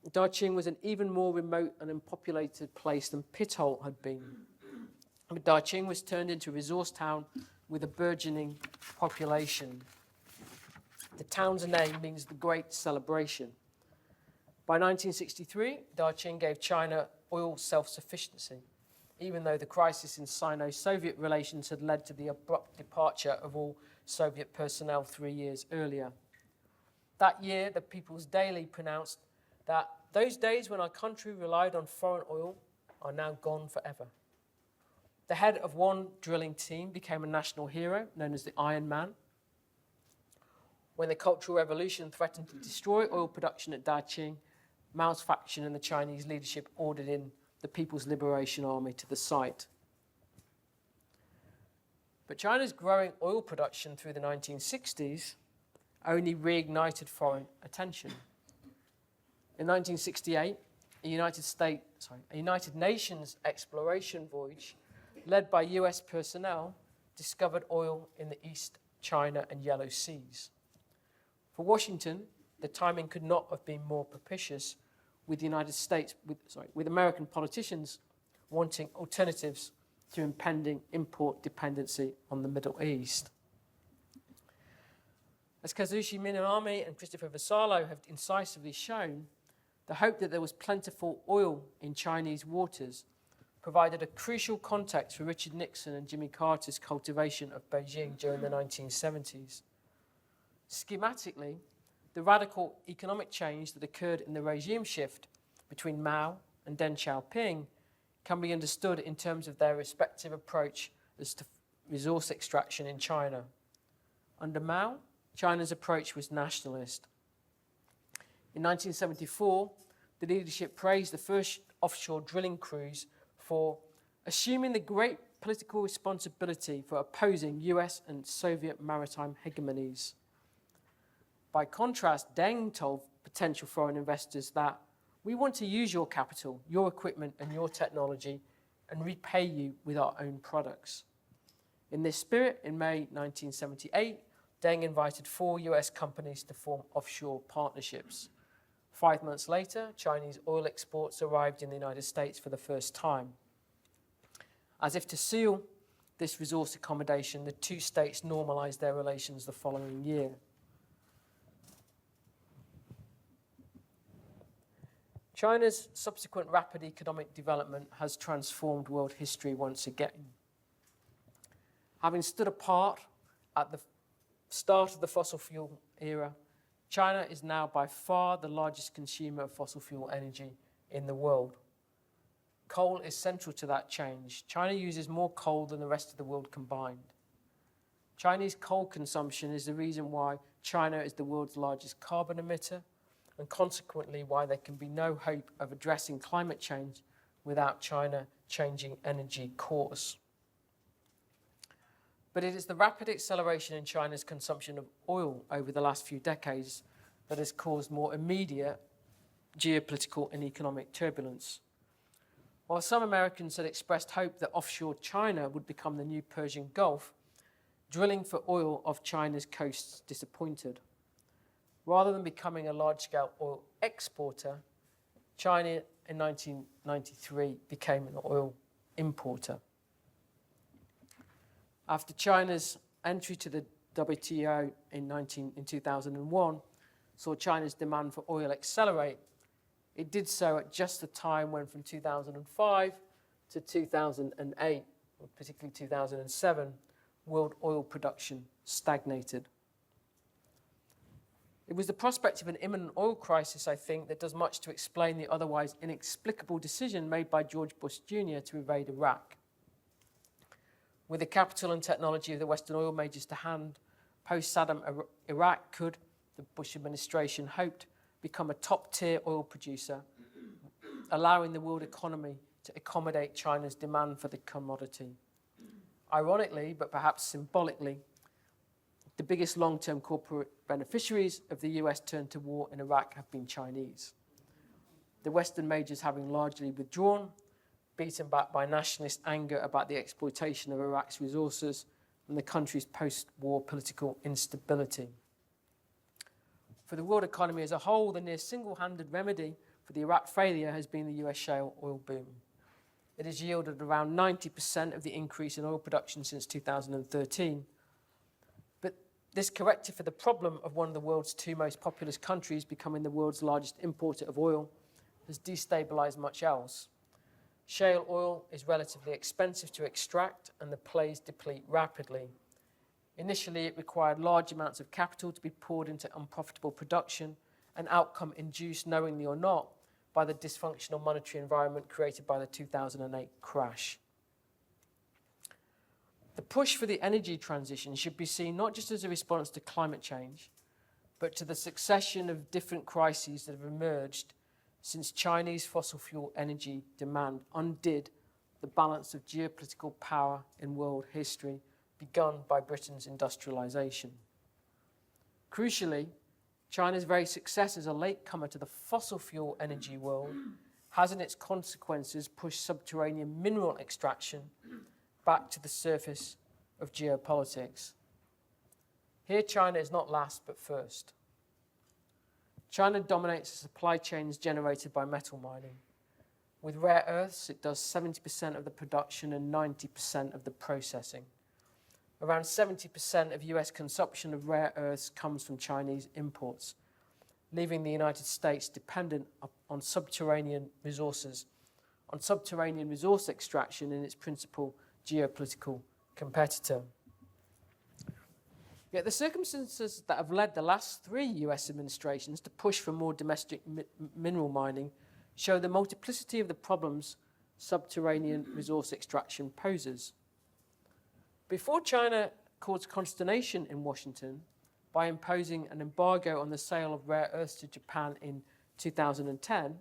Daqing was an even more remote and unpopulated place than Pithole had been. But Daqing was turned into a resource town with a burgeoning population. The town's name means the Great Celebration. By 1963, Daqing gave China oil self-sufficiency, even though the crisis in Sino-Soviet relations had led to the abrupt departure of all Soviet personnel 3 years earlier. That year, the People's Daily pronounced that those days when our country relied on foreign oil are now gone forever. The head of one drilling team became a national hero known as the Iron Man. When the Cultural Revolution threatened to destroy oil production at Daqing, Mao's faction and the Chinese leadership ordered in the People's Liberation Army to the site. But China's growing oil production through the 1960s only reignited foreign attention. In 1968, a United Nations exploration voyage led by US personnel discovered oil in the East China and Yellow Seas. For Washington, the timing could not have been more propitious, with the United States, with American politicians wanting alternatives to impending import dependency on the Middle East. As Kazushi Minami and Christopher Vassallo have incisively shown, the hope that there was plentiful oil in Chinese waters provided a crucial context for Richard Nixon and Jimmy Carter's cultivation of Beijing during the 1970s. Schematically, the radical economic change that occurred in the regime shift between Mao and Deng Xiaoping can be understood in terms of their respective approach as to resource extraction in China. Under Mao, China's approach was nationalist. In 1974, the leadership praised the first offshore drilling crews for assuming the great political responsibility for opposing US and Soviet maritime hegemonies. By contrast, Deng told potential foreign investors that we want to use your capital, your equipment, and your technology and repay you with our own products. In this spirit, in May 1978, Deng invited 4 US companies to form offshore partnerships. 5 months later, Chinese oil exports arrived in the United States for the first time. As if to seal this resource accommodation, the 2 states normalized their relations the following year. China's subsequent rapid economic development has transformed world history once again. Having stood apart at the start of the fossil fuel era, China is now by far the largest consumer of fossil fuel energy in the world. Coal is central to that change. China uses more coal than the rest of the world combined. Chinese coal consumption is the reason why China is the world's largest carbon emitter, and consequently why there can be no hope of addressing climate change without China changing energy course. But it is the rapid acceleration in China's consumption of oil over the last few decades that has caused more immediate geopolitical and economic turbulence. While some Americans had expressed hope that offshore China would become the new Persian Gulf, drilling for oil off China's coasts disappointed. Rather than becoming a large-scale oil exporter, China in 1993 became an oil importer. After China's entry to the WTO in 2001 saw China's demand for oil accelerate, it did so at just the time when from 2005 to 2008, or particularly 2007, world oil production stagnated. It was the prospect of an imminent oil crisis, I think, that does much to explain the otherwise inexplicable decision made by George Bush Jr. to invade Iraq. With the capital and technology of the Western oil majors to hand, post-Saddam Iraq could, the Bush administration hoped, become a top-tier oil producer, allowing the world economy to accommodate China's demand for the commodity. Ironically, but perhaps symbolically, the biggest long-term corporate beneficiaries of the US turn to war in Iraq have been Chinese. The Western majors having largely withdrawn, beaten back by nationalist anger about the exploitation of Iraq's resources and the country's post-war political instability. For the world economy as a whole, the near single-handed remedy for the Iraq failure has been the US shale oil boom. It has yielded around 90% of the increase in oil production since 2013. But this corrected for the problem of one of the world's 2 most populous countries becoming the world's largest importer of oil has destabilized much else. Shale oil is relatively expensive to extract and the plays deplete rapidly. Initially, it required large amounts of capital to be poured into unprofitable production, an outcome induced, knowingly or not, by the dysfunctional monetary environment created by the 2008 crash. The push for the energy transition should be seen not just as a response to climate change, but to the succession of different crises that have emerged since Chinese fossil fuel energy demand undid the balance of geopolitical power in world history begun by Britain's industrialization. Crucially, China's very success as a latecomer to the fossil fuel energy world has in its consequences pushed subterranean mineral extraction back to the surface of geopolitics. Here, China is not last but first. China dominates the supply chains generated by metal mining. With rare earths, it does 70% of the production and 90% of the processing. Around 70% of US consumption of rare earths comes from Chinese imports, leaving the United States dependent on subterranean resources, on subterranean resource extraction in its principal geopolitical competitor. Yet the circumstances that have led the last 3 US administrations to push for more domestic mineral mining show the multiplicity of the problems subterranean resource extraction poses. Before China caused consternation in Washington, by imposing an embargo on the sale of rare earths to Japan in 2010,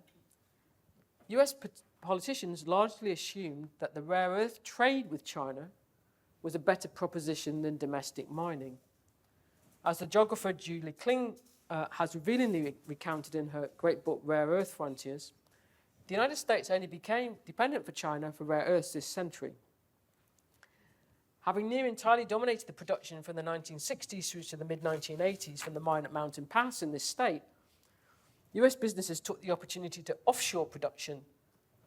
US politicians largely assumed that the rare earth trade with China was a better proposition than domestic mining. As the geographer Julie Kling has revealingly recounted in her great book, Rare Earth Frontiers, the United States only became dependent for China for rare earths this century. Having near entirely dominated the production from the 1960s through to the mid-1980s from the mine at Mountain Pass in this state, US businesses took the opportunity to offshore production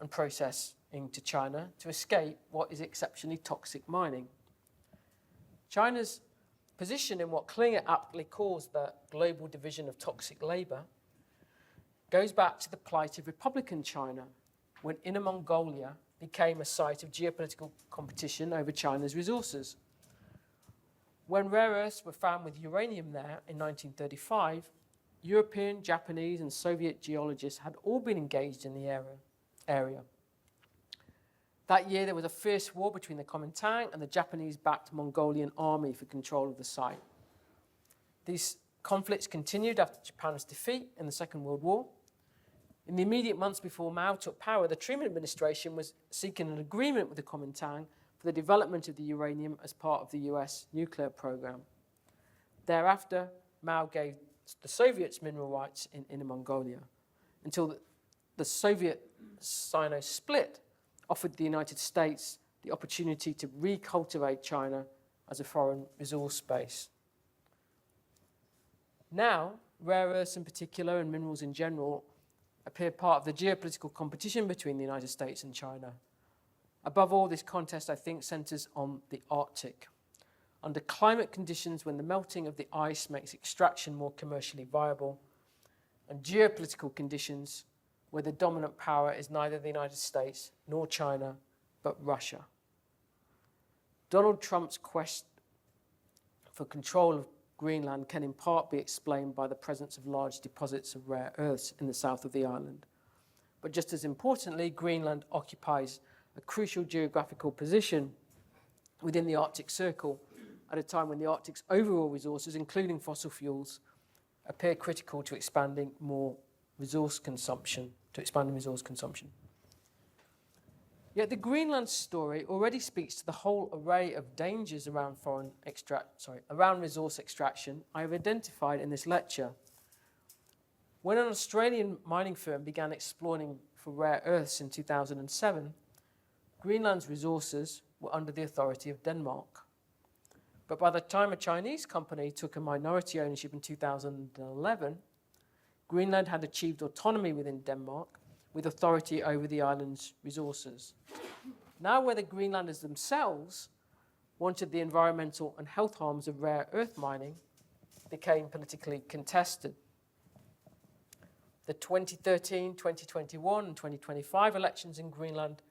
and processing to China to escape what is exceptionally toxic mining. China's position in what Klinger aptly calls the global division of toxic labor goes back to the plight of Republican China, when Inner Mongolia became a site of geopolitical competition over China's resources. When rare earths were found with uranium there in 1935, European, Japanese, and Soviet geologists had all been engaged in the area. That year, there was a fierce war between the Kuomintang and the Japanese-backed Mongolian army for control of the site. These conflicts continued after Japan's defeat in the Second World War. In the immediate months before Mao took power, the Truman administration was seeking an agreement with the Kuomintang for the development of the uranium as part of the US nuclear program. Thereafter, Mao gave the Soviets mineral rights in Inner Mongolia until the Soviet-Sino split offered the United States the opportunity to recultivate China as a foreign resource base. Now, rare earths in particular and minerals in general appear part of the geopolitical competition between the United States and China. Above all, this contest, I think, centers on the Arctic. Under climate conditions when the melting of the ice makes extraction more commercially viable, and geopolitical conditions where the dominant power is neither the United States nor China, but Russia. Donald Trump's quest for control of Greenland can in part be explained by the presence of large deposits of rare earths in the south of the island. But just as importantly, Greenland occupies a crucial geographical position within the Arctic Circle at a time when the Arctic's overall resources, including fossil fuels, appear critical to expanding resource consumption. Yet the Greenland story already speaks to the whole array of dangers around resource extraction I have identified in this lecture. When an Australian mining firm began exploring for rare earths in 2007, Greenland's resources were under the authority of Denmark. But by the time a Chinese company took a minority ownership in 2011, Greenland had achieved autonomy within Denmark with authority over the island's resources. Now, whether Greenlanders themselves wanted the environmental and health harms of rare earth mining became politically contested. The 2013, 2021, and 2025 elections in Greenland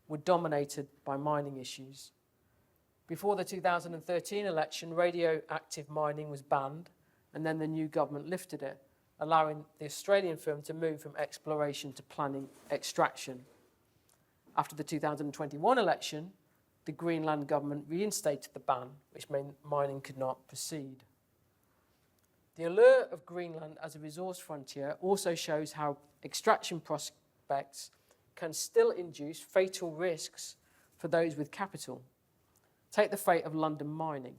were dominated by mining issues. Before the 2013 election, radioactive mining was banned, and then the new government lifted it, allowing the Australian firm to move from exploration to planning extraction. After the 2021 election, the Greenland government reinstated the ban, which meant mining could not proceed. The allure of Greenland as a resource frontier also shows how extraction prospects can still induce fatal risks for those with capital. Take the fate of London Mining.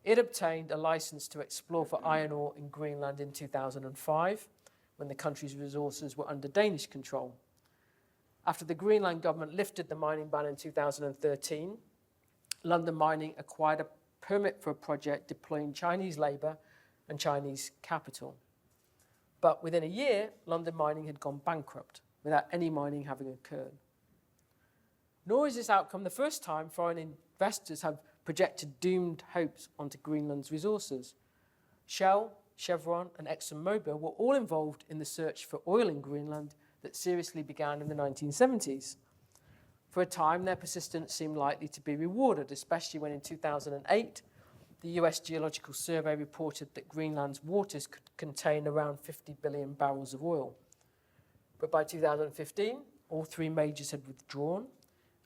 It obtained a license to explore for iron ore in Greenland in 2005, when the country's resources were under Danish control. After the Greenland government lifted the mining ban in 2013, London Mining acquired a permit for a project deploying Chinese labour and Chinese capital. But within a year, London Mining had gone bankrupt without any mining having occurred. Nor is this outcome the first time foreign investors have projected doomed hopes onto Greenland's resources. Shell, Chevron, and ExxonMobil were all involved in the search for oil in Greenland that seriously began in the 1970s. For a time, their persistence seemed likely to be rewarded, especially when in 2008, the US Geological Survey reported that Greenland's waters could contain around 50 billion barrels of oil. But by 2015, all three majors had withdrawn,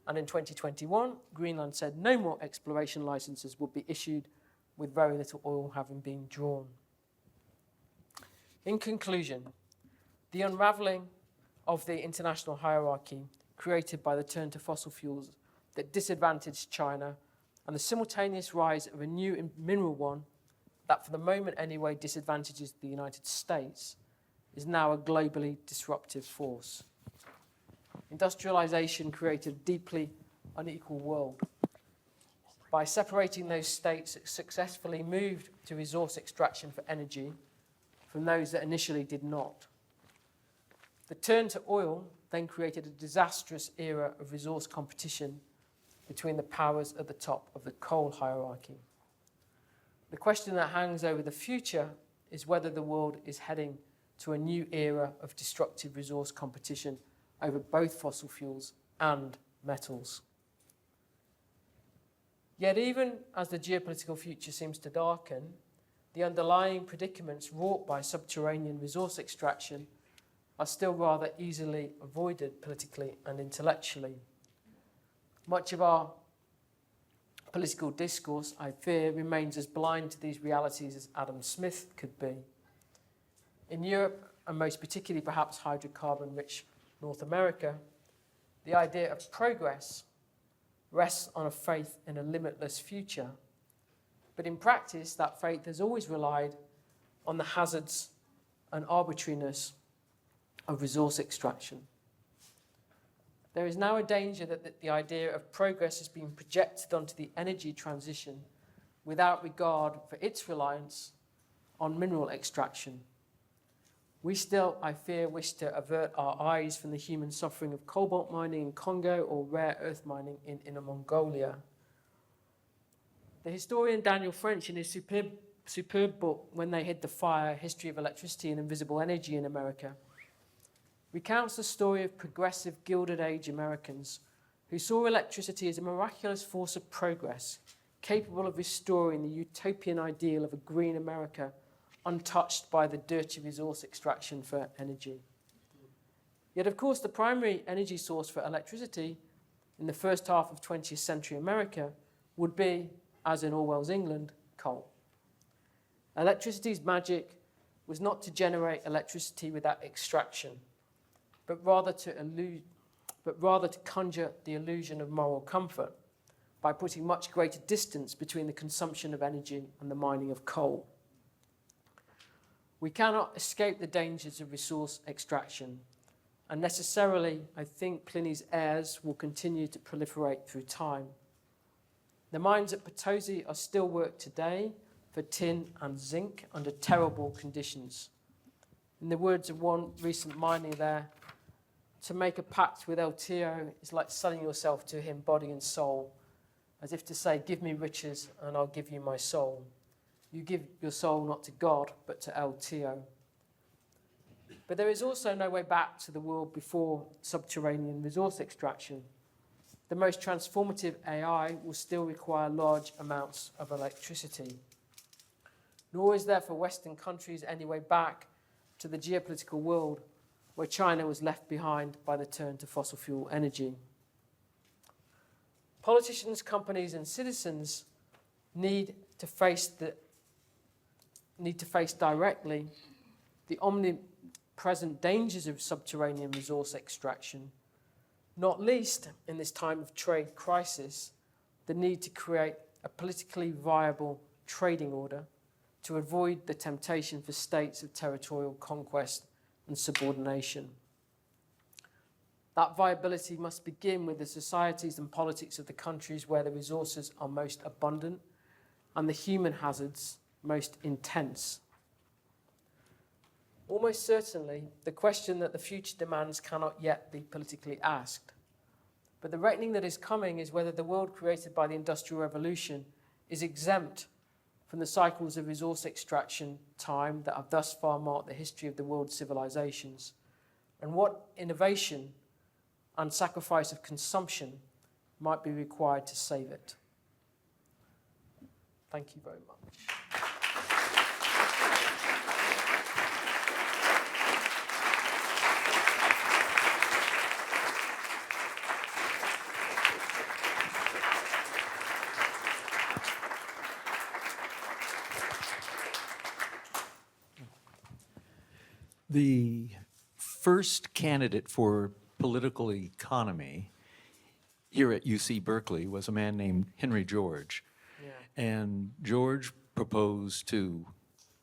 and in 2021, Greenland said no more exploration licenses would be issued with very little oil having been drawn. In conclusion, the unravelling of the international hierarchy created by the turn to fossil fuels that disadvantaged China and the simultaneous rise of a new mineral one that, for the moment anyway, disadvantages the United States, is now a globally disruptive force. Industrialization created a deeply unequal world. By separating those states that successfully moved to resource extraction for energy from those that initially did not. The turn to oil then created a disastrous era of resource competition between the powers at the top of the coal hierarchy. The question that hangs over the future is whether the world is heading to a new era of destructive resource competition over both fossil fuels and metals. Yet even as the geopolitical future seems to darken, the underlying predicaments wrought by subterranean resource extraction are still rather easily avoided politically and intellectually. Much of our political discourse, I fear, remains as blind to these realities as Adam Smith could be. In Europe, and most particularly perhaps hydrocarbon-rich North America, the idea of progress rests on a faith in a limitless future. But in practice, that faith has always relied on the hazards and arbitrariness of resource extraction. There is now a danger that the idea of progress is being projected onto the energy transition without regard for its reliance on mineral extraction. We still, I fear, wish to avert our eyes from the human suffering of cobalt mining in Congo or rare earth mining in Inner Mongolia. The historian Daniel French, in his superb book, When They Hid the Fire, History of Electricity and Invisible Energy in America, recounts the story of progressive Gilded Age Americans who saw electricity as a miraculous force of progress, capable of restoring the utopian ideal of a green America untouched by the dirty resource extraction for energy. Yet, of course, the primary energy source for electricity in the first half of 20th century America would be, as in Orwell's England, coal. Electricity's magic was not to generate electricity without extraction, but rather to conjure the illusion of moral comfort by putting much greater distance between the consumption of energy and the mining of coal. We cannot escape the dangers of resource extraction, and necessarily, I think Pliny's heirs will continue to proliferate through time. The mines at Potosi are still worked today for tin and zinc under terrible conditions. In the words of one recent miner there, to make a pact with El Tio is like selling yourself to him body and soul, as if to say, give me riches and I'll give you my soul. You give your soul not to God, but to El Tio. But there is also no way back to the world before subterranean resource extraction. The most transformative AI will still require large amounts of electricity. Nor is there for Western countries any way back to the geopolitical world where China was left behind by the turn to fossil fuel energy. Politicians, companies, and citizens need to face directly the omnipresent dangers of subterranean resource extraction, not least in this time of trade crisis, the need to create a politically viable trading order to avoid the temptation for states of territorial conquest and subordination. That viability must begin with the societies and politics of the countries where the resources are most abundant and the human hazards most intense. Almost certainly, the question that the future demands cannot yet be politically asked. But the reckoning that is coming is whether the world created by the Industrial Revolution is exempt from the cycles of resource extraction time that have thus far marked the history of the world's civilizations, and what innovation and sacrifice of consumption might be required to save it. Thank you very much. The first candidate for political economy here at UC Berkeley was a man named Henry George. Yeah. And George proposed to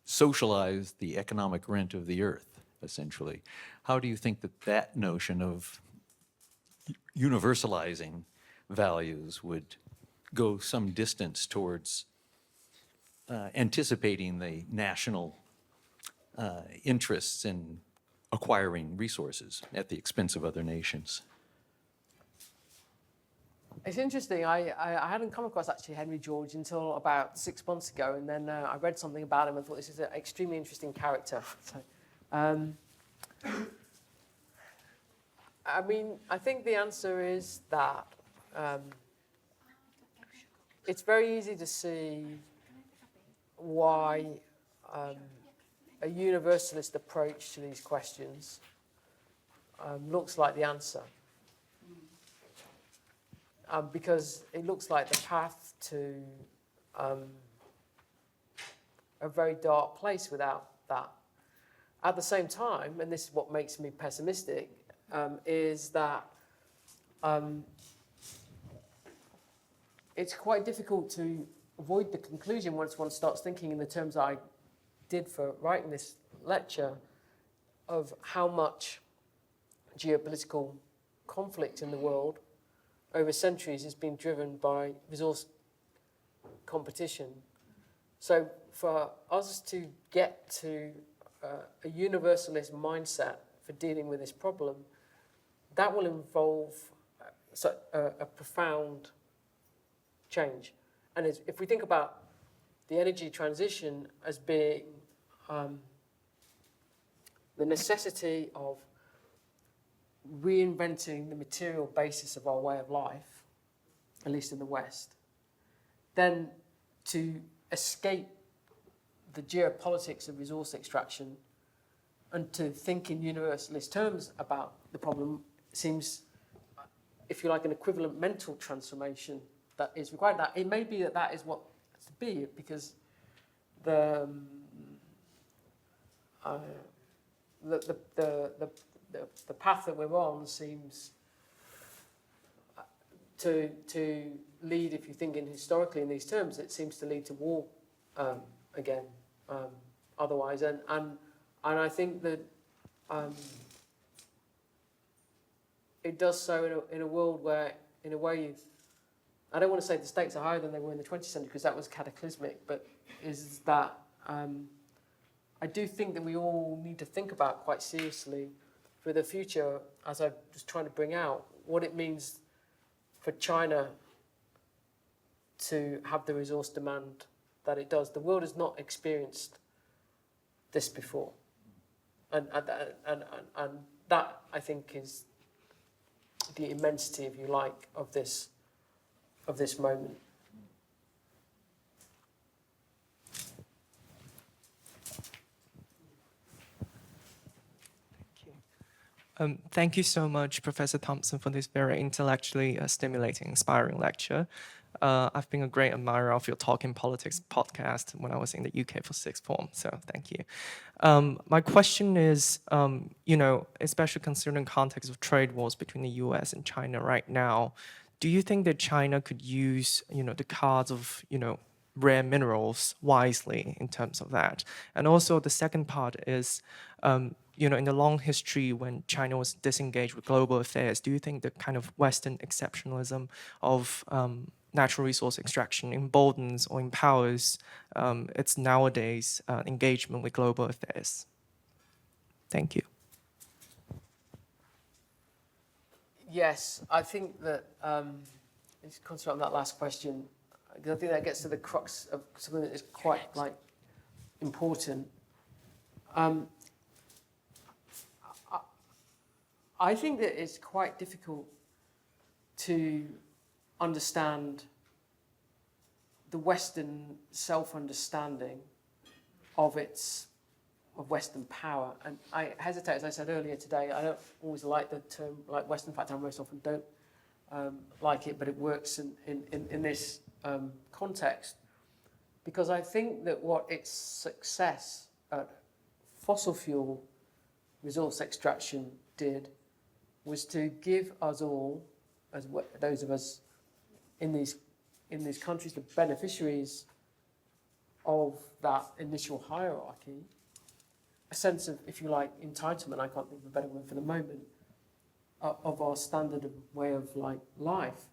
socialize the economic rent of the earth, essentially. How do you think that that notion of universalizing values would go some distance towards anticipating the national interests in acquiring resources at the expense of other nations? It's interesting. I hadn't come across actually Henry George until about 6 months ago, and then I read something about him and thought this is an extremely interesting character. So, I mean, I think the answer is that it's very easy to see why a universalist approach to these questions looks like the answer. Because it looks like the path to a very dark place without that. At the same time, and this is what makes me pessimistic, is that it's quite difficult to avoid the conclusion once one starts thinking in the terms I did for writing this lecture of how much geopolitical conflict in the world over centuries has been driven by resource competition. So for us to get to a universalist mindset for dealing with this problem, that will involve a profound change. And if we think about the energy transition as being the necessity of reinventing the material basis of our way of life, at least in the West, then to escape the geopolitics of resource extraction and to think in universalist terms about the problem seems, if you like, an equivalent mental transformation that is required. That it may be that is what has to be, because the path that we're on seems to lead, if you think in historically in these terms, it seems to lead to war again. Otherwise, and I think that it does so in a world where, in a way, I don't want to say the stakes are higher than they were in the 20th century, because that was cataclysmic, but is that I do think that we all need to think about quite seriously for the future, as I was trying to bring out, what it means for China to have the resource demand that it does. The world has not experienced this before. And that, I think, is the immensity, if you like, of this moment. Thank you so much, Professor Thompson, for this very intellectually stimulating, inspiring lecture. I've been a great admirer of your Talking Politics podcast when I was in the UK for sixth form, so thank you. My question is, especially considering the context of trade wars between the US and China right now, do you think that China could use, the cards of, rare minerals wisely in terms of that? And also the second part is, in the long history when China was disengaged with global affairs, do you think the kind of Western exceptionalism of natural resource extraction emboldens or empowers its nowadays engagement with global affairs? Thank you. Yes, I think that, let's concentrate on that last question, because I think that gets to the crux of something that is quite important. I think that it's quite difficult to understand the Western self-understanding of Western power. And I hesitate, as I said earlier today, I don't always like the term like Western. In fact, I most often don't like it, but it works in this context, because I think that what its success at fossil fuel resource extraction did was to give us all, those of us in these countries, the beneficiaries of that initial hierarchy, a sense of, if you like, entitlement, I can't think of a better word for the moment, of our standard of way of life,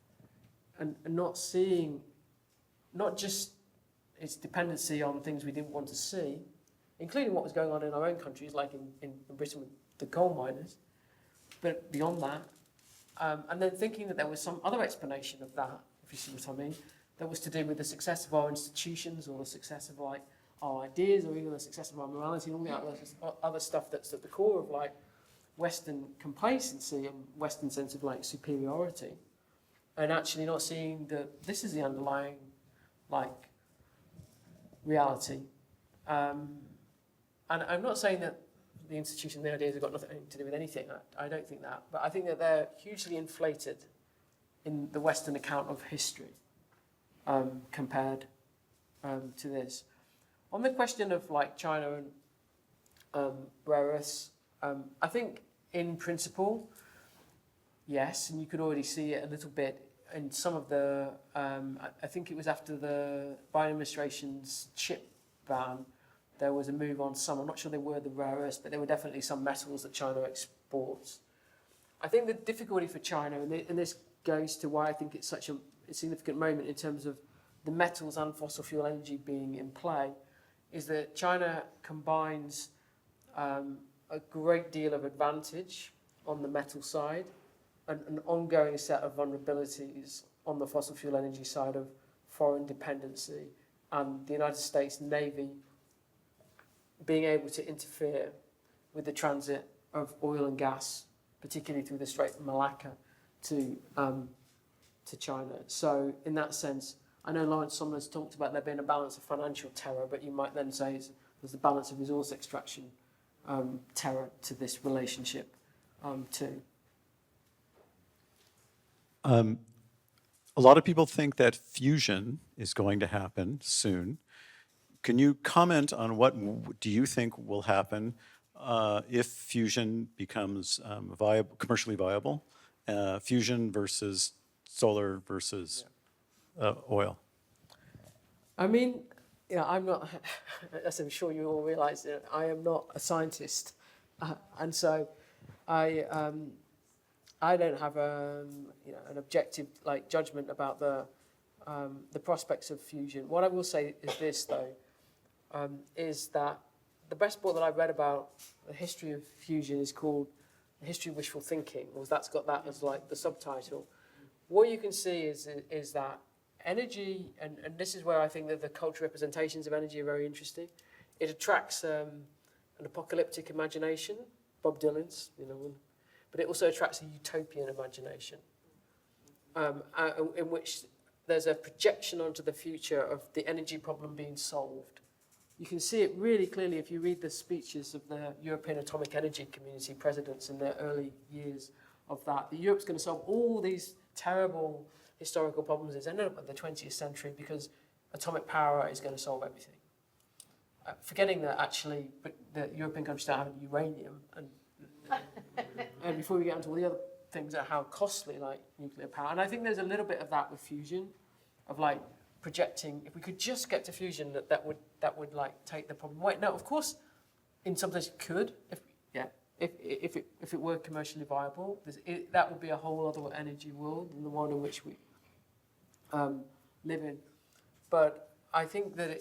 and not seeing, not just its dependency on things we didn't want to see, including what was going on in our own countries, like in Britain with the coal miners, but beyond that, and then thinking that there was some other explanation of that, if you see what I mean, that was to do with the success of our institutions or the success of our ideas or even the success of our morality and all the other stuff that's at the core of Western complacency and Western sense of superiority, and actually not seeing that this is the underlying reality. And I'm not saying that the institution, the ideas have got nothing to do with anything. I don't think that, but I think that they're hugely inflated in the Western account of history compared to this. On the question of China and rare earths, I think in principle, yes, and you could already see it a little bit in some of the, I think it was after the Biden administration's chip ban, there was a move on some, I'm not sure they were the rare earths, but there were definitely some metals that China exports. I think the difficulty for China, and this goes to why I think it's such a significant moment in terms of the metals and fossil fuel energy being in play, is that China combines a great deal of advantage on the metal side and an ongoing set of vulnerabilities on the fossil fuel energy side of foreign dependency and the United States Navy being able to interfere with the transit of oil and gas, particularly through the Strait of Malacca to China. So in that sense, I know Lawrence Summers talked about there being a balance of financial terror, but you might then say there's the balance of resource extraction terror to this relationship too. A lot of people think that fusion is going to happen soon. Can you comment on what do you think will happen if fusion becomes commercially viable? Fusion versus solar versus oil. I mean, I'm not, as I'm sure you all realise, I am not a scientist, and so I don't have an objective judgment about the prospects of fusion. What I will say is this, though, is that the best book that I've read about the history of fusion is called The History of Wishful Thinking, or that's got that as the subtitle. What you can see is that energy, and this is where I think that the cultural representations of energy are very interesting. It attracts an apocalyptic imagination, Bob Dylan's, but it also attracts a utopian imagination, in which there's a projection onto the future of the energy problem being solved. You can see it really clearly if you read the speeches of the European Atomic Energy Community presidents in their early years of that. Europe's going to solve all these terrible historical problems that's ended up in the 20th century because atomic power is going to solve everything. Forgetting that actually the European countries don't have any uranium, and before we get into all the other things that are how costly nuclear power. And I think there's a little bit of that with fusion, of projecting, if we could just get to fusion, that would take the problem away. Now, of course, in some places it could, if it were commercially viable, that would be a whole other energy world than the one in which we live in. But I think that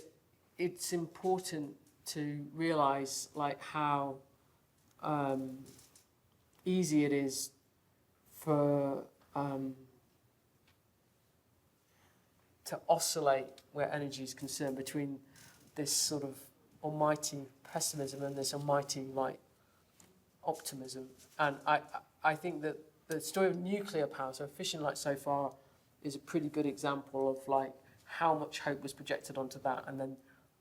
it's important to realise how easy it is for to oscillate where energy is concerned between this sort of almighty pessimism and this almighty optimism. And I think that the story of nuclear power, so fission so far, is a pretty good example of how much hope was projected onto that, and then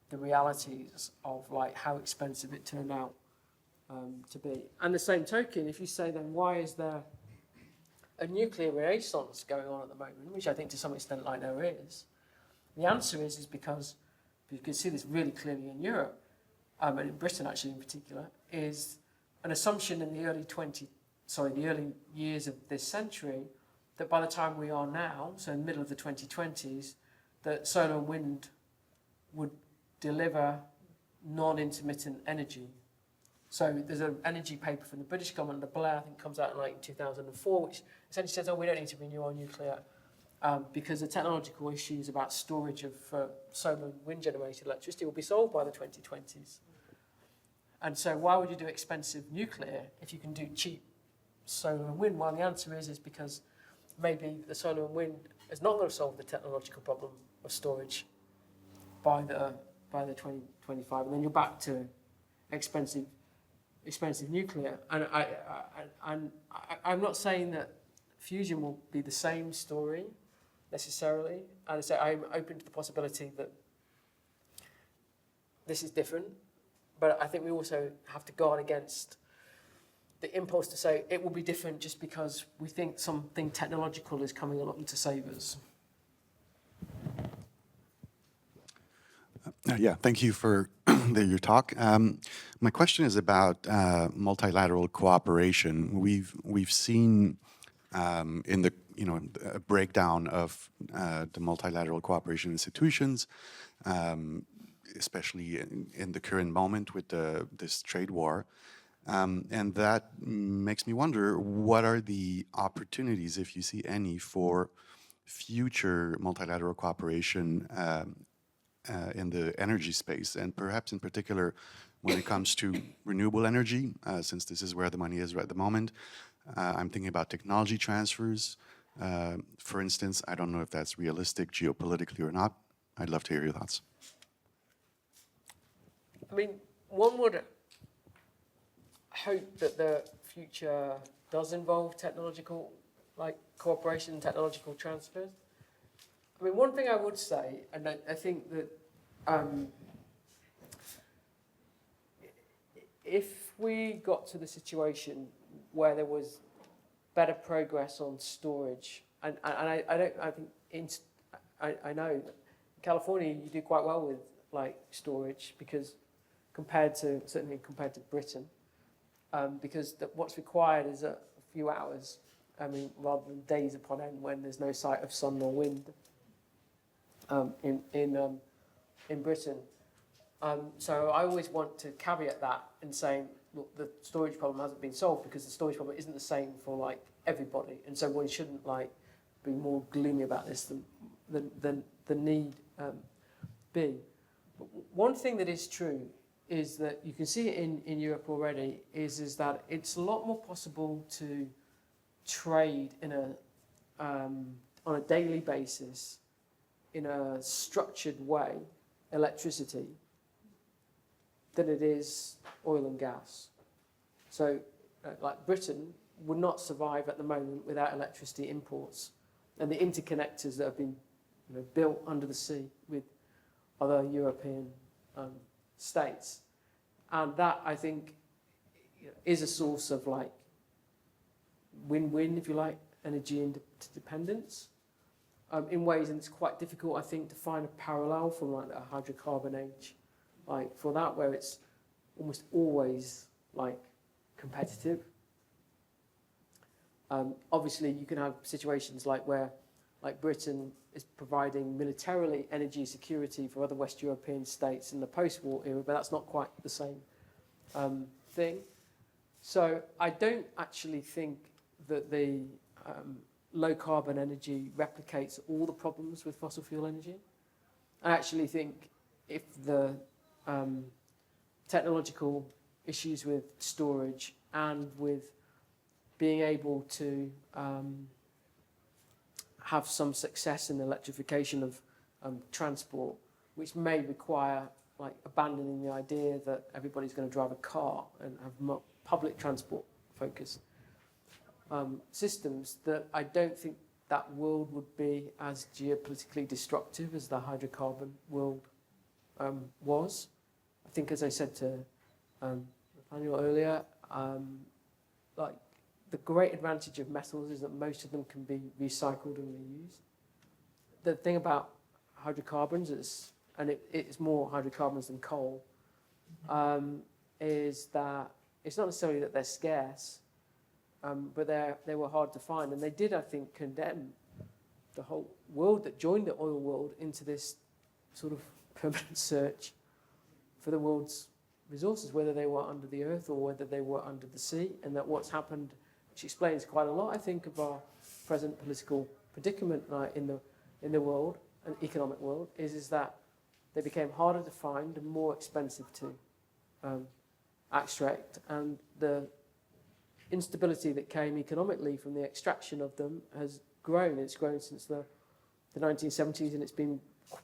the realities of how expensive it turned out to be. And the same token, if you say then why is there a nuclear renaissance going on at the moment, which I think to some extent there is, the answer is because you can see this really clearly in Europe, and in Britain actually in particular, is an assumption in the the early years of this century, that by the time we are now, so in the middle of the 2020s, that solar and wind would deliver non-intermittent energy. So there's an energy paper from the British government, the Blair, I think comes out in like 2004, which essentially says, oh, we don't need to renew our nuclear because the technological issues about storage of solar and wind generated electricity will be solved by the 2020s. And so why would you do expensive nuclear if you can do cheap solar and wind? Well, the answer is because maybe the solar and wind is not going to solve the technological problem of storage by the 2025, and then you're back to expensive nuclear. And I'm not saying that fusion will be the same story necessarily. And I say I'm open to the possibility that this is different, but I think we also have to guard against the impulse to say it will be different just because we think something technological is coming along to save us. Yeah, thank you for your talk. My question is about multilateral cooperation. We've seen in the a breakdown of the multilateral cooperation institutions, especially in the current moment with this trade war, and that makes me wonder, what are the opportunities, if you see any, for future multilateral cooperation in the energy space, and perhaps in particular when it comes to renewable energy, since this is where the money is right at the moment. I'm thinking about technology transfers. For instance, I don't know if that's realistic geopolitically or not. I'd love to hear your thoughts. I mean, one would hope that the future does involve technological, like cooperation, technological transfers. I mean, one thing I would say, and I think that if we got to the situation where there was better progress on storage, and I know that in California you do quite well with like storage because certainly compared to Britain, because what's required is a few hours. I mean, rather than days upon end when there's no sight of sun or wind. In Britain. So I always want to caveat that in saying, look, the storage problem hasn't been solved because the storage problem isn't the same for like everybody, and so one shouldn't like be more gloomy about this than the need be. But one thing that is true is that you can see it in Europe already is that it's a lot more possible to trade in on a daily basis in a structured way electricity than it is oil and gas. So like Britain would not survive at the moment without electricity imports and the interconnectors that have been built under the sea with other European states. And that, I think, is a source of like win-win, if you like, energy interdependence. In ways, and it's quite difficult, I think, to find a parallel from like a hydrocarbon age, like for that, where it's almost always like competitive. Obviously, you can have situations like where, like Britain is providing militarily energy security for other West European states in the post-war era, but that's not quite the same thing. So I don't actually think that the low carbon energy replicates all the problems with fossil fuel energy. I actually think if the technological issues with storage and with being able to have some success in electrification of transport, which may require like abandoning the idea that everybody's going to drive a car and have public transport focus systems, that I don't think that world would be as geopolitically destructive as the hydrocarbon world was. I think, as I said to Nathaniel earlier, like the great advantage of metals is that most of them can be recycled and reused. The thing about hydrocarbons is, and it's more hydrocarbons than coal, is that it's not necessarily that they're scarce, but they were hard to find. And they did, I think, condemn the whole world that joined the oil world into this sort of permanent search for the world's resources, whether they were under the earth or whether they were under the sea. And that what's happened, which explains quite a lot, I think, of our present political predicament in the world, and economic world, is that they became harder to find and more expensive to extract, and the instability that came economically from the extraction of them has grown. It's grown since the 1970s, and it's been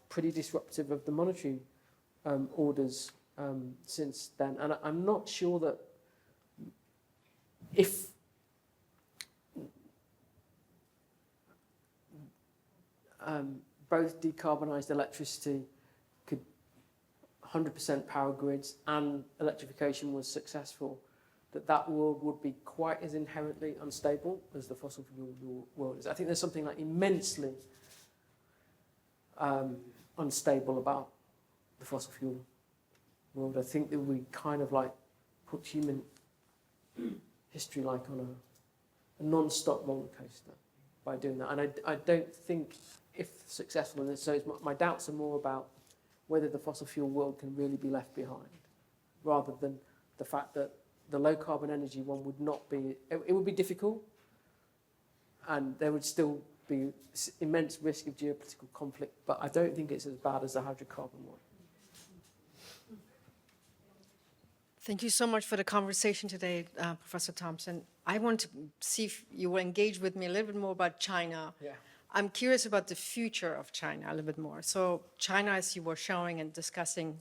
pretty disruptive of the monetary orders since then. And I'm not sure that if both decarbonised electricity, 100% power grids, and electrification was successful, that world would be quite as inherently unstable as the fossil fuel world is. I think there's something like immensely unstable about the fossil fuel world. I think that we kind of like put human history like on a non-stop roller coaster by doing that. And I don't think, if successful in this, so my doubts are more about whether the fossil fuel world can really be left behind, rather than the fact that the low carbon energy one would not be, it would be difficult, and there would still be immense risk of geopolitical conflict, but I don't think it's as bad as the hydrocarbon one. Thank you so much for the conversation today, Professor Thompson. I want to see if you will engage with me a little bit more about China. Yeah. I'm curious about the future of China a little bit more. So China, as you were showing and discussing,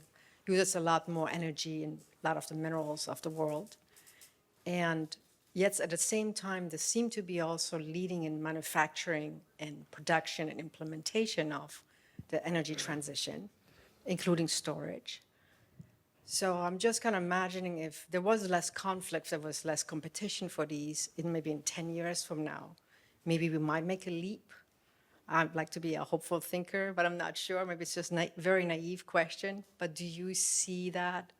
uses a lot more energy and a lot of the minerals of the world. And yet at the same time, they seem to be also leading in manufacturing and production and implementation of the energy transition, including storage. So I'm just kind of imagining if there was less conflict, there was less competition for these, maybe in 10 years from now, maybe we might make a leap. I'd like to be a hopeful thinker, but I'm not sure. Maybe it's just a very naive question. But do you see that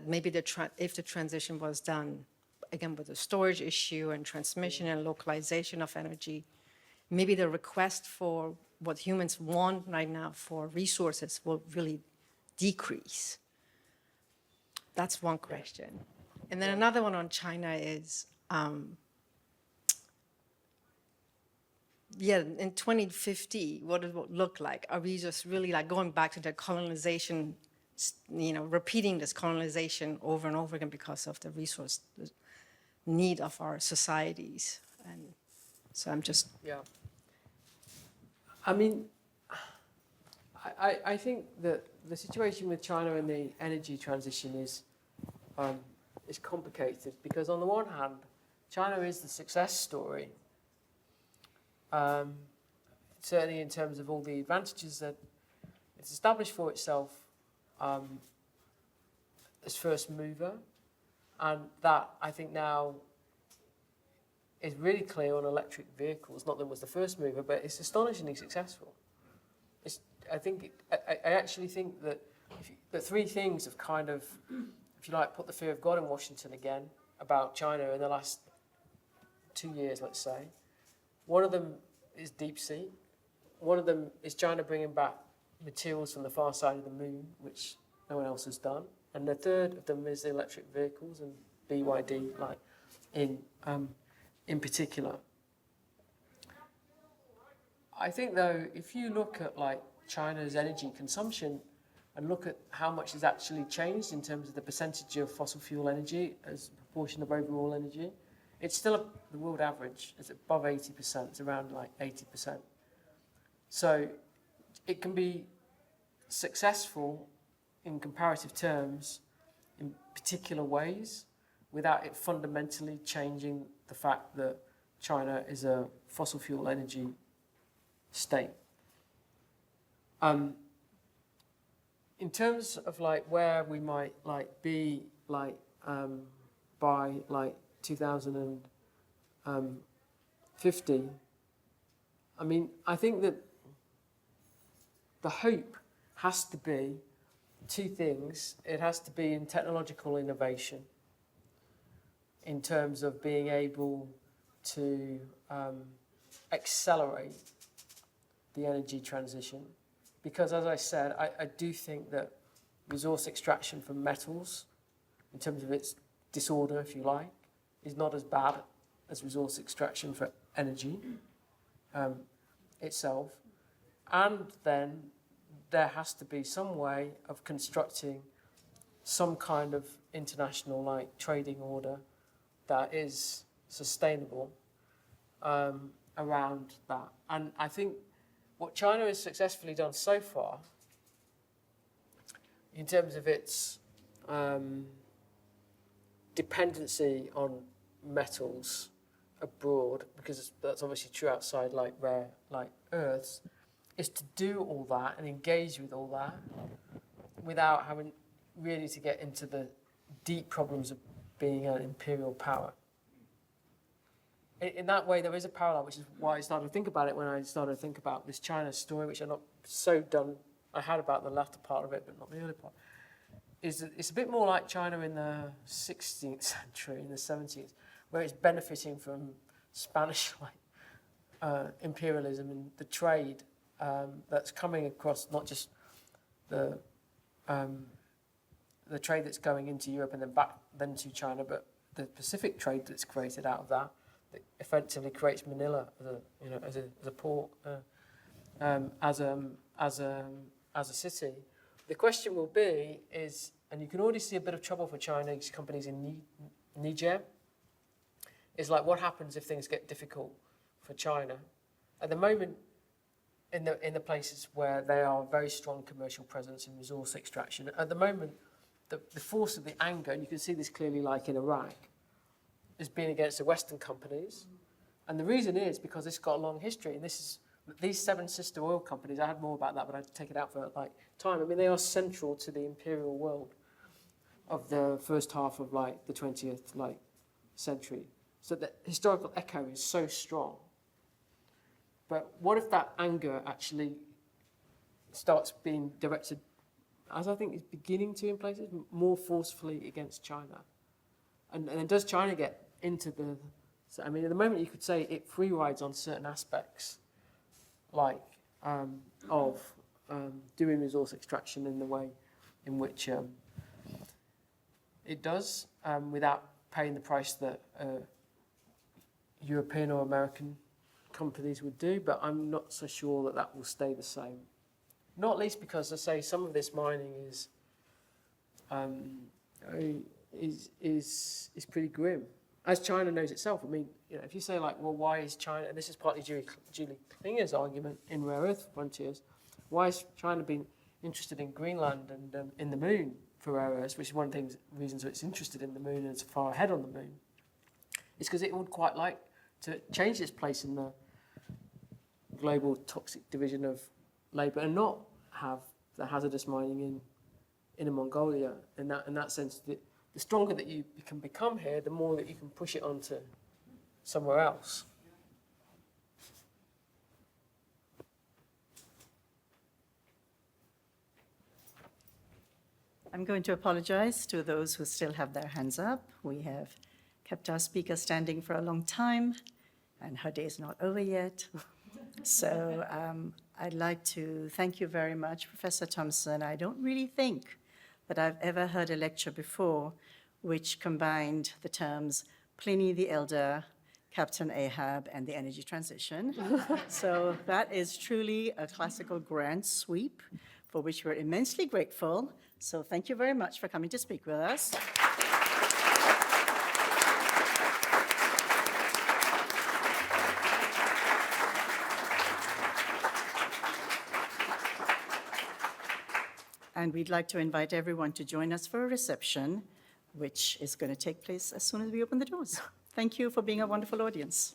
maybe if the transition was done, again, with the storage issue and transmission and localization of energy, maybe the request for what humans want right now for resources will really decrease? That's one question. And then another one on China is, in 2050, what does it look like? Are we just really like going back to the colonization, repeating this colonization over and over again because of the resource need of our societies? And so I'm just... Yeah. I mean, I think that the situation with China and the energy transition is complicated, because on the one hand, China is the success story. Certainly in terms of all the advantages that it's established for itself as first mover, and that I think now is really clear on electric vehicles. Not that it was the first mover, but it's astonishingly successful. I actually think that the three things have kind of, if you like, put the fear of God in Washington again about China in the last 2 years, let's say. One of them is deep sea. One of them is China bringing back materials from the far side of the moon, which no one else has done. And the third of them is the electric vehicles, and BYD, like in particular. I think, though, if you look at like China's energy consumption and look at how much has actually changed in terms of the percentage of fossil fuel energy as a proportion of overall energy, it's still the world average. It's above 80%. It's around like 80%. So it can be successful in comparative terms in particular ways without it fundamentally changing the fact that China is a fossil fuel energy state. In terms of like where we might like be like by like 2050, I mean, I think that the hope has to be two things. It has to be in technological innovation, in terms of being able to accelerate the energy transition. Because as I said, I do think that resource extraction from metals, in terms of its disorder, if you like, is not as bad as resource extraction for energy itself. And then there has to be some way of constructing some kind of international like trading order that is sustainable around that. And I think what China has successfully done so far in terms of its dependency on metals abroad, because that's obviously true outside like rare like earths, is to do all that and engage with all that without having really to get into the deep problems of being an imperial power. In that way, there is a parallel, which is why I started to think about it when I started to think about this China story, which I'm not so done. I had about the latter part of it, but not the early part. It's a bit more like China in the 16th century, in the 70s, where it's benefiting from Spanish imperialism and the trade that's coming across, not just the trade that's going into Europe and then back then to China, but the Pacific trade that's created out of that effectively creates Manila as a port, as a city. The question will be is, and you can already see a bit of trouble for Chinese companies in Niger, is like what happens if things get difficult for China. At the moment, in the places where they are a very strong commercial presence in resource extraction, at the moment, the force of the anger, and you can see this clearly like in Iraq, has been against the Western companies. And the reason is because it's got a long history, and these 7 sister oil companies, I had more about that, but I'd take it out for like time. I mean, they are central to the imperial world of the first half of like the 20th century. So the historical echo is so strong. But what if that anger actually starts being directed, as I think is beginning to in places, more forcefully against China? And then does China get into the... So, I mean, at the moment you could say it free rides on certain aspects, like of doing resource extraction in the way in which it does, without paying the price that European or American companies would do, but I'm not so sure that that will stay the same. Not least because, I say, some of this mining is pretty grim, as China knows itself. I mean, if you say like, well, why is China? And this is partly Julie Klinger's argument in Rare Earth Frontiers. Why has China been interested in Greenland and in the moon for rare earths, which is one of the reasons it's interested in the moon and it's far ahead on the moon? It's because it would quite like to change its place in the global toxic division of labour and not have the hazardous mining in Inner Mongolia. In that sense, the stronger that you can become here, the more that you can push it onto somewhere else. I'm going to apologize to those who still have their hands up. We have kept our speaker standing for a long time, and her day is not over yet. So I'd like to thank you very much, Professor Thompson. I don't really think that I've ever heard a lecture before which combined the terms Pliny the Elder, Captain Ahab, and the energy transition. So that is truly a classical grand sweep for which we're immensely grateful. So thank you very much for coming to speak with us. And we'd like to invite everyone to join us for a reception, which is going to take place as soon as we open the doors. Thank you for being a wonderful audience.